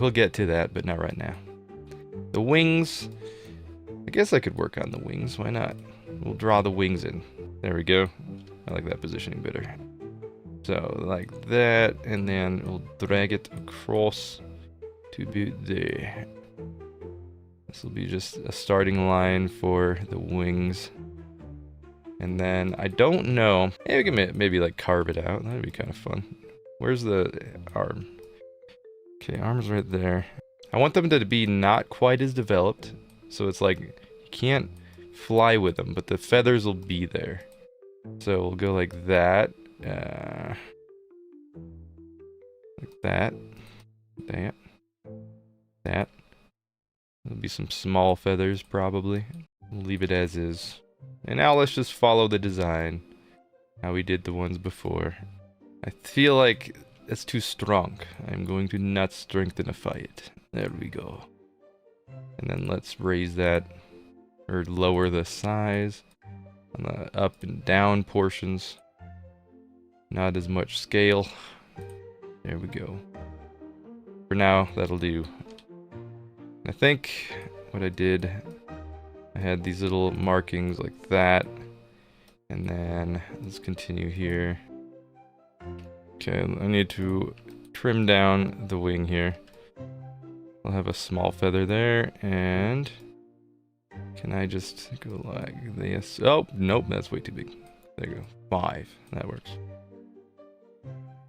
we'll get to that, but not right now. The wings, I guess I could work on the wings. Why not? We'll draw the wings in. There we go. I like that positioning better. So, like that, and then we'll drag it across to be there. This will be just a starting line for the wings. And then, I don't know, we can maybe like carve it out. That'd be kind of fun. Where's the arm? Okay, arm's right there. I want them to be not quite as developed. So it's like, you can't fly with them, but the feathers will be there. So we'll go like that. Like that. That. There'll be some small feathers, probably. We'll leave it as is. And now let's just follow the design. How we did the ones before. I feel like it's too strong. I'm going to not strengthenify it. There we go. And then let's raise that, or lower the size on the up and down portions. Not as much scale. There we go. For now, that'll do. I think what I did, I had these little markings like that. And then let's continue here. Okay, I need to trim down the wing here. I'll have a small feather there, and can I just go like this? Oh, nope, that's way too big. There you go, 5, that works.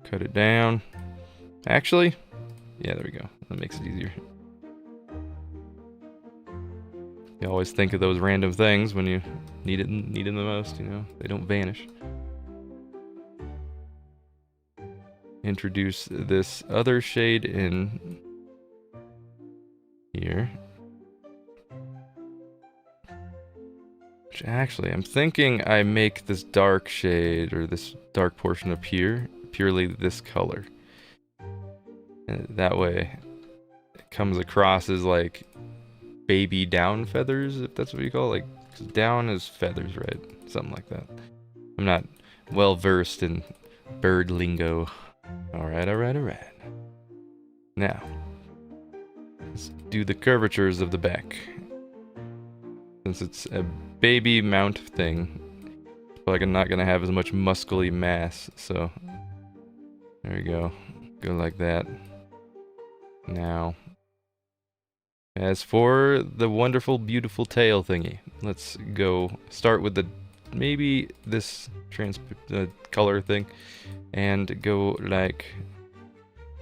Cut it down. Actually, yeah, there we go. That makes it easier. You always think of those random things when you need them the most, you know? They don't vanish. Introduce this other shade in here. Which actually, I'm thinking I make this dark shade, or this dark portion up here, purely this color. And that way, it comes across as like baby down feathers, if that's what you call it. Like, 'cause down is feathers, right? Something like that. I'm not well versed in bird lingo. Alright. Now, let's do the curvatures of the back. Since it's a baby mount thing, it's probably not gonna have as much muscly mass, so there we go. Go like that. Now, as for the wonderful, beautiful tail thingy, let's go start with the maybe this color thing, and go like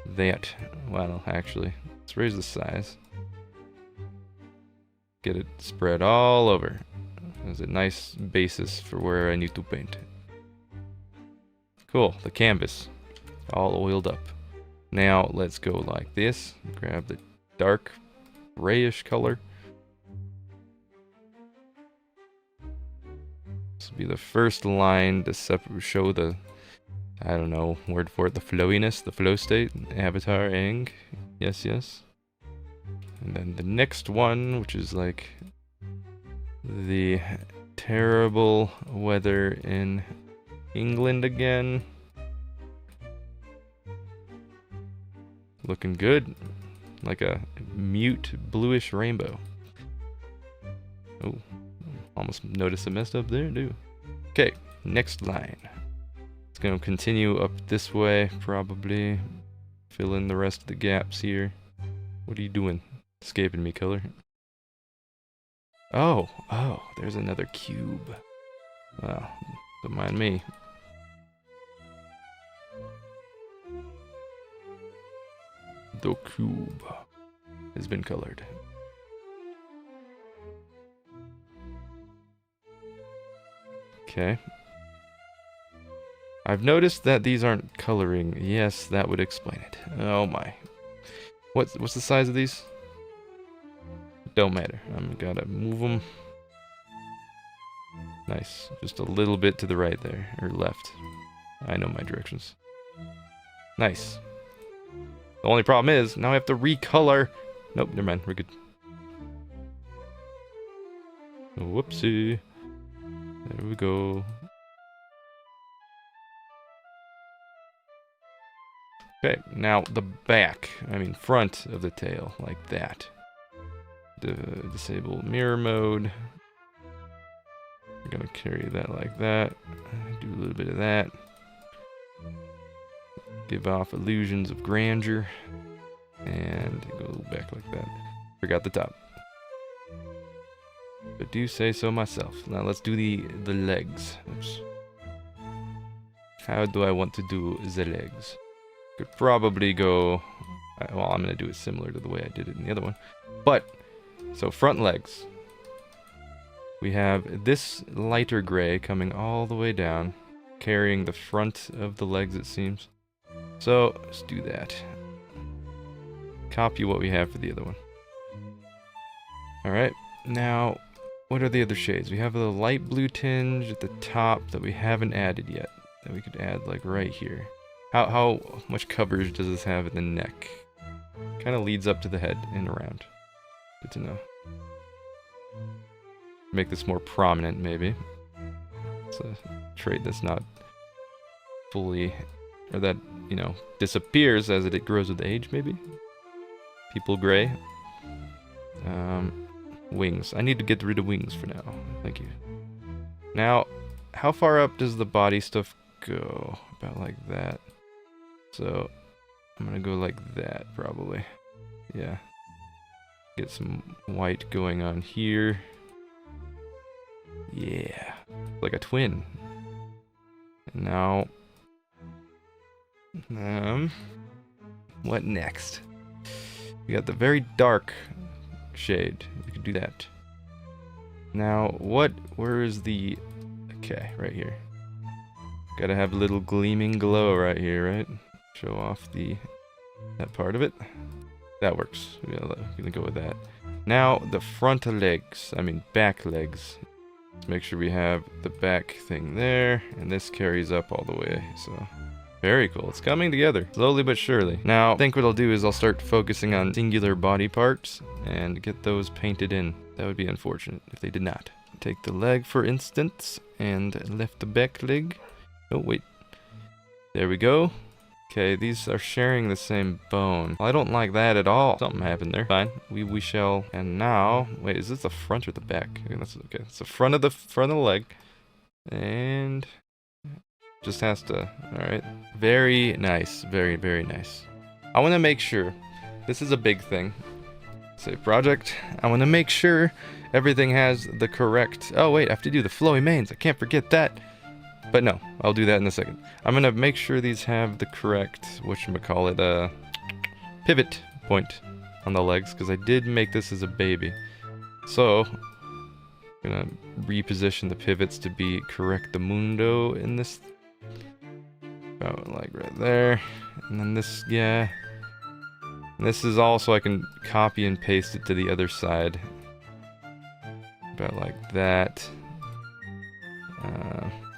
that. Well, actually, let's raise the size. Get it spread all over. There's a nice basis for where I need to paint. Cool, the canvas all oiled up. Now let's go like this. Grab the dark grayish color. This will be the first line to show the, I don't know, word for it, the flowiness, the flow state, avatar, ang. Yes. And then the next one, which is like the terrible weather in England again. Looking good. like a mute bluish rainbow. Oh, almost noticed I messed up there, dude. Okay, next line. It's gonna continue up this way, probably. Fill in the rest of the gaps here. What are you doing? Escaping me, color. Oh, there's another cube. Well, don't mind me. The cube has been colored. Okay. I've noticed that these aren't coloring. Yes, that would explain it. Oh my. What's the size of these? Don't matter. I'm gotta move them. Nice. Just a little bit to the right there, or left. I know my directions. Nice. The only problem is, now I have to recolor. Nope, never mind. We're good. Whoopsie. There we go. Okay, now the back, front of the tail, like that. Disable mirror mode. We're gonna carry that like that. Do a little bit of that. Give off illusions of grandeur. And go back like that. Forgot the top. But do say so myself. Now let's do the legs. Oops. How do I want to do the legs? Could probably go... Well, I'm going to do it similar to the way I did it in the other one. But, so front legs. We have this lighter gray coming all the way down, carrying the front of the legs, it seems. So, let's do that. Copy what we have for the other one. Alright, now, what are the other shades? We have the light blue tinge at the top that we haven't added yet. That we could add, like, right here. How much coverage does this have in the neck? Kind of leads up to the head and around. Good to know. Make this more prominent, maybe. It's a trait that's not fully... Or that, you know, disappears as it grows with age, maybe? People gray. Wings. I need to get rid of wings for now. Thank you. Now, how far up does the body stuff go? About like that. So, I'm gonna go like that, probably. Yeah. Get some white going on here. Yeah. Like a twin. And now... what next? We got the very dark shade. We could do that. Now, where is the... Okay, right here. Gotta have a little gleaming glow right here, right? Show off that part of it. That works. We're gonna go with that. Now, the front legs. Back legs. Let's make sure we have the back thing there. And this carries up all the way, so... Very cool. It's coming together, slowly but surely. Now, I think what I'll do is I'll start focusing on singular body parts and get those painted in. That would be unfortunate if they did not. Take the leg, for instance, and lift the back leg. Oh, wait. There we go. Okay, these are sharing the same bone. Well, I don't like that at all. Something happened there. Fine. We shall. And now, wait, is this the front or the back? Okay, that's okay. It's the front of the leg. And... just has to, alright. Very nice, very, very nice. I want to make sure, this is a big thing. Save project. I want to make sure everything has the correct, oh wait, I have to do the flowy manes, I can't forget that. But no, I'll do that in a second. I'm going to make sure these have the correct, whatchamacallit, pivot point on the legs, because I did make this as a baby. So, I'm going to reposition the pivots to be correctamundo in this. About like right there, and then this, yeah. And this is also, I can copy and paste it to the other side. About like that.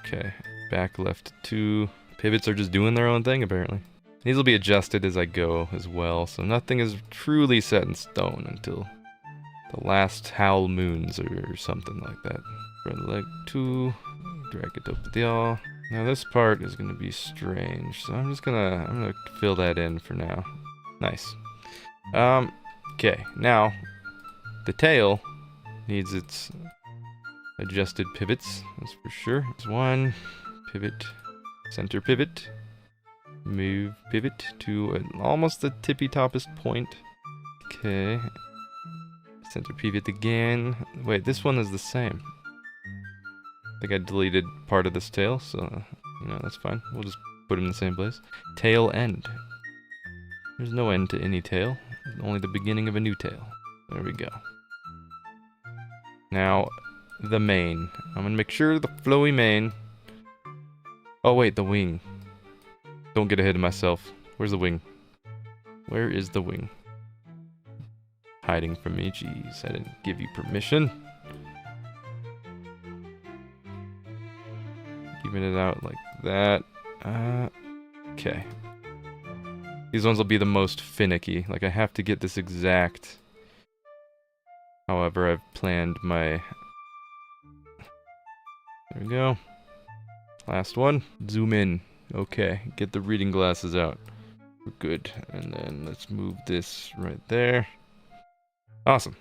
Okay, back left 2. Pivots are just doing their own thing, apparently. These will be adjusted as I go as well, so nothing is truly set in stone until the last Howl Moons or something like that. Front leg 2, drag it up to the all. Now this part is gonna be strange, so I'm gonna fill that in for now. Nice. Okay, now the tail needs its adjusted pivots, that's for sure. There's one pivot, center pivot, move pivot to almost the tippy toppest point. Okay, center pivot again. Wait, this one is the same. I think I deleted part of this tail, so that's fine. We'll just put it in the same place. Tail end. There's no end to any tail, only the beginning of a new tail. There we go. Now, the mane. I'm gonna make sure the flowy mane. Oh wait, the wing. Don't get ahead of myself. Where's the wing? Where is the wing? Hiding from me. Jeez, I didn't give you permission. Giving it out like that. Okay. These ones will be the most finicky. Like, I have to get this exact. However, I've planned my... There we go. Last one. Zoom in. Okay, get the reading glasses out. We're good. And then let's move this right there. Awesome.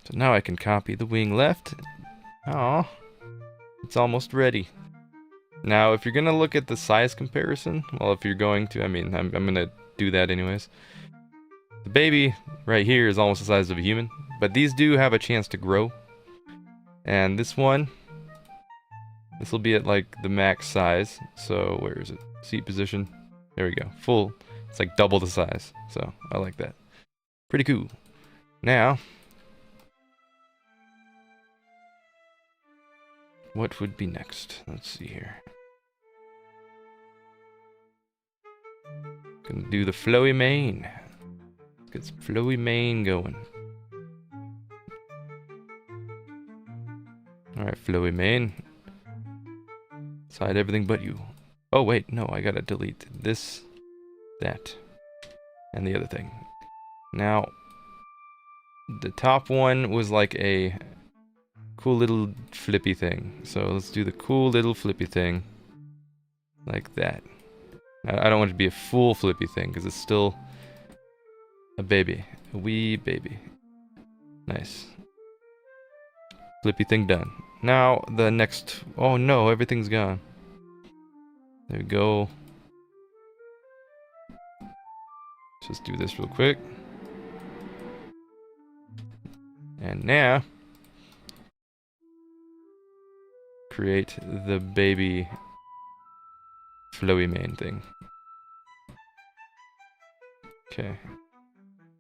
So now I can copy the wing left. Aww. It's almost ready. Now, if you're gonna look at the size comparison, well, if you're going to, I mean, I'm gonna do that anyways. The baby right here is almost the size of a human, but these do have a chance to grow. And this one, this will be at like the max size. So where is it? Seat position. There we go. Full. It's like double the size. So I like that. Pretty cool. Now, what would be next? Let's see here. Gonna do the flowy mane. Let's get some flowy mane going. Alright, flowy mane. Hide everything but you. Oh wait, no, I gotta delete this, that, and the other thing. Now, the top one was like a cool little flippy thing. So let's do the cool little flippy thing. Like that. I don't want it to be a full flippy thing, because it's still a baby. A wee baby. Nice. Flippy thing done. Now, the next... Oh no, everything's gone. There we go. Let's just do this real quick. And now... create the baby flowy mane thing. Okay.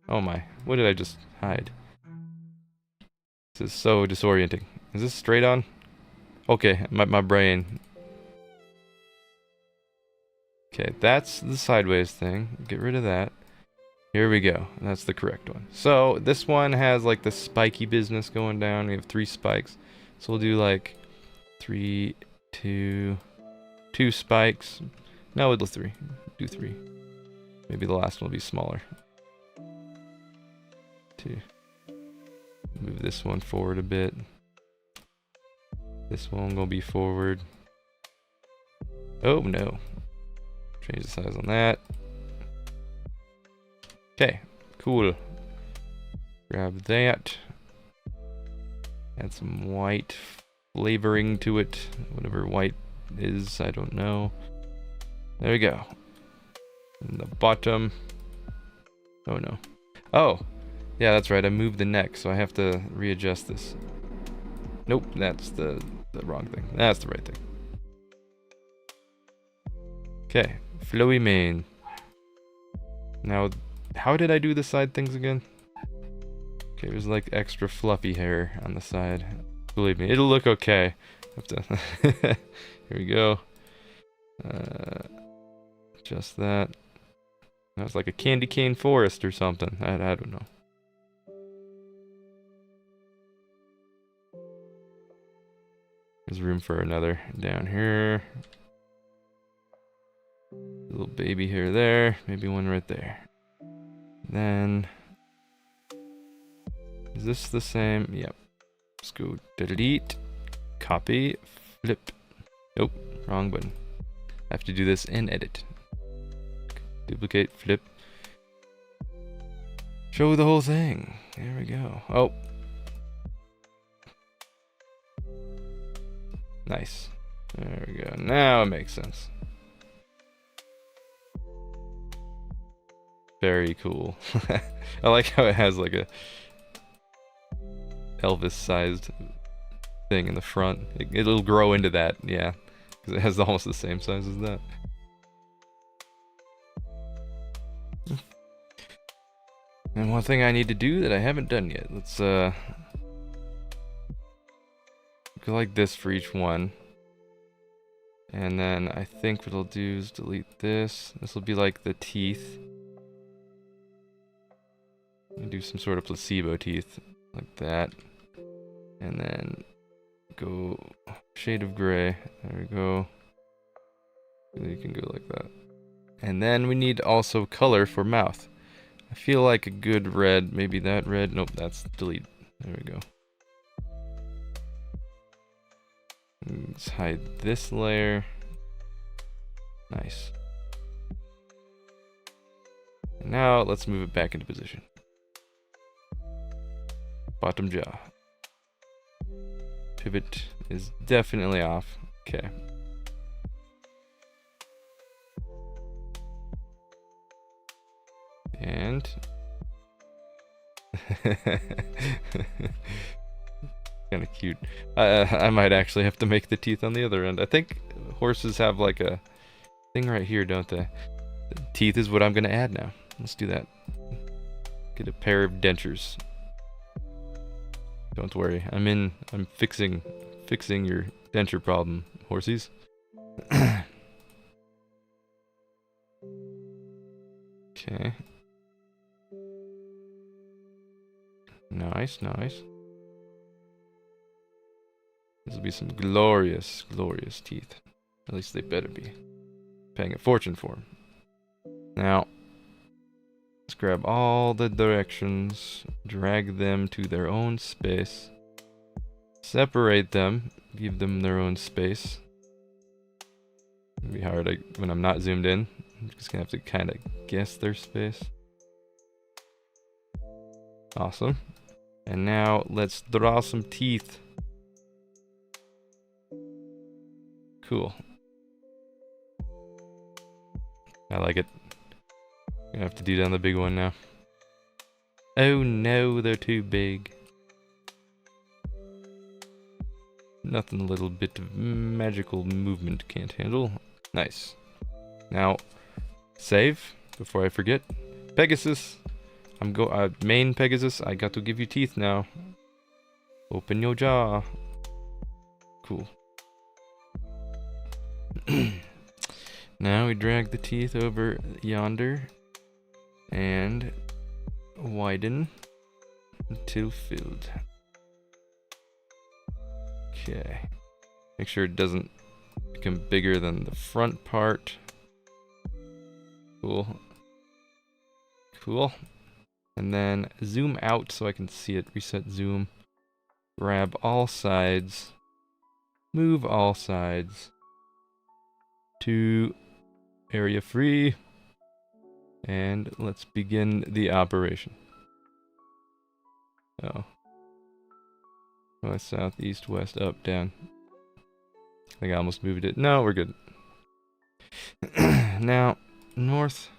Oh my, what did I just hide? This is so disorienting. Is this straight on? Okay, my brain. Okay, that's the sideways thing. Get rid of that. Here we go. That's the correct one. So this one has like the spiky business going down. We have 3 spikes. So we'll do like 3, 2 spikes. No, we'll do 3. Do 3. Maybe the last one will be smaller. 2. Move this one forward a bit. This one gonna be forward. Oh no. Change the size on that. Okay, cool. Grab that. Add some white flavoring to it. Whatever white is, I don't know. There we go. And the bottom. Oh no. Oh! Yeah, that's right. I moved the neck, so I have to readjust this. Nope, that's the wrong thing. That's the right thing. Okay, flowy mane. Now, how did I do the side things again? Okay, there's like extra fluffy hair on the side. Believe me, it'll look okay. Have to here we go. Just that. That's like a candy cane forest or something. I don't know. There's room for another down here. Little baby hair there. Maybe one right there. Then... is this the same? Yep. Let's go delete, copy, flip. Nope, wrong button. I have to do this in edit. Duplicate, flip. Show the whole thing. There we go. Oh. Nice. There we go. Now it makes sense. Very cool. I like how it has like a Elvis-sized thing in the front. It'll grow into that, yeah. Because it has almost the same size as that. And one thing I need to do that I haven't done yet. Let's go like this for each one. And then I think what I'll do is delete this. This will be like the teeth. And do some sort of placebo teeth like that. And then go shade of gray. There we go. You can go like that. And then we need also color for mouth. I feel like a good red, maybe that red. Nope, that's delete. There we go. Let's hide this layer. Nice. And now let's move it back into position. Bottom jaw. Pivot is definitely off. Okay. And kind of cute. I might actually have to make the teeth on the other end. I think horses have like a thing right here, don't they? The teeth is what I'm gonna add now. Let's do that. Get a pair of dentures. Don't worry, I'm fixing your denture problem, horsies. Okay. Nice, nice. This will be some glorious, glorious teeth. At least they better be. Paying a fortune for them. Now, let's grab all the directions, drag them to their own space, separate them, give them their own space. It'll be hard when I'm not zoomed in. I'm just gonna have to kind of guess their space. Awesome. And now let's draw some teeth. Cool. I like it. Gonna have to do down the big one now. Oh no, they're too big. Nothing a little bit of magical movement can't handle. Nice. Now, save before I forget. Pegasus. Main Pegasus, I got to give you teeth now. Open your jaw. Cool. Now we drag the teeth over yonder and widen until filled. Okay. Make sure it doesn't become bigger than the front part. Cool. Cool. And then zoom out so I can see it. Reset zoom. Grab all sides. Move all sides to area free. And let's begin the operation. Oh. West, south, east, west, up, down. I think I almost moved it. No, we're good. Now, north.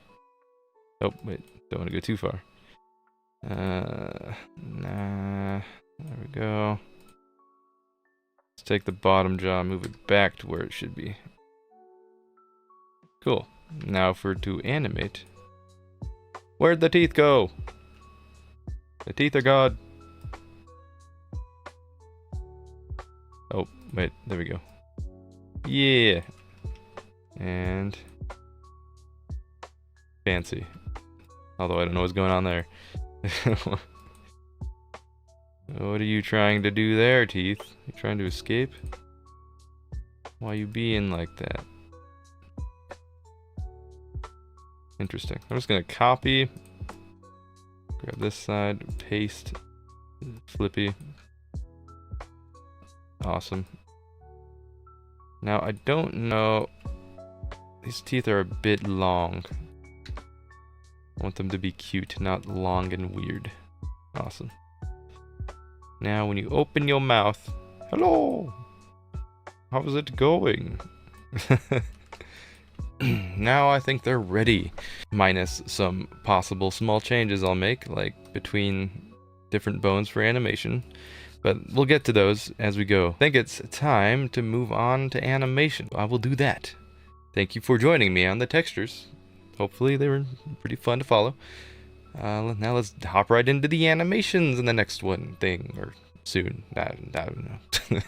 Oh, wait. Don't want to go too far. Nah. There we go. Let's take the bottom jaw, move it back to where it should be. Cool. Now for to animate. Where'd the teeth go? The teeth are gone. Oh, wait, there we go. Yeah. And fancy. Although I don't know what's going on there. What are you trying to do there, teeth? You trying to escape? Why you being like that? Interesting. I'm just gonna copy. Grab this side, paste, flippy. Awesome. Now I don't know. These teeth are a bit long. I want them to be cute, not long and weird. Awesome. Now when you open your mouth, hello! How's it going? Now I think they're ready. Minus some possible small changes I'll make, like between different bones for animation. But we'll get to those as we go. I think it's time to move on to animation. I will do that. Thank you for joining me on the textures. Hopefully they were pretty fun to follow. Now let's hop right into the animations in the next one thing, or soon. I don't know.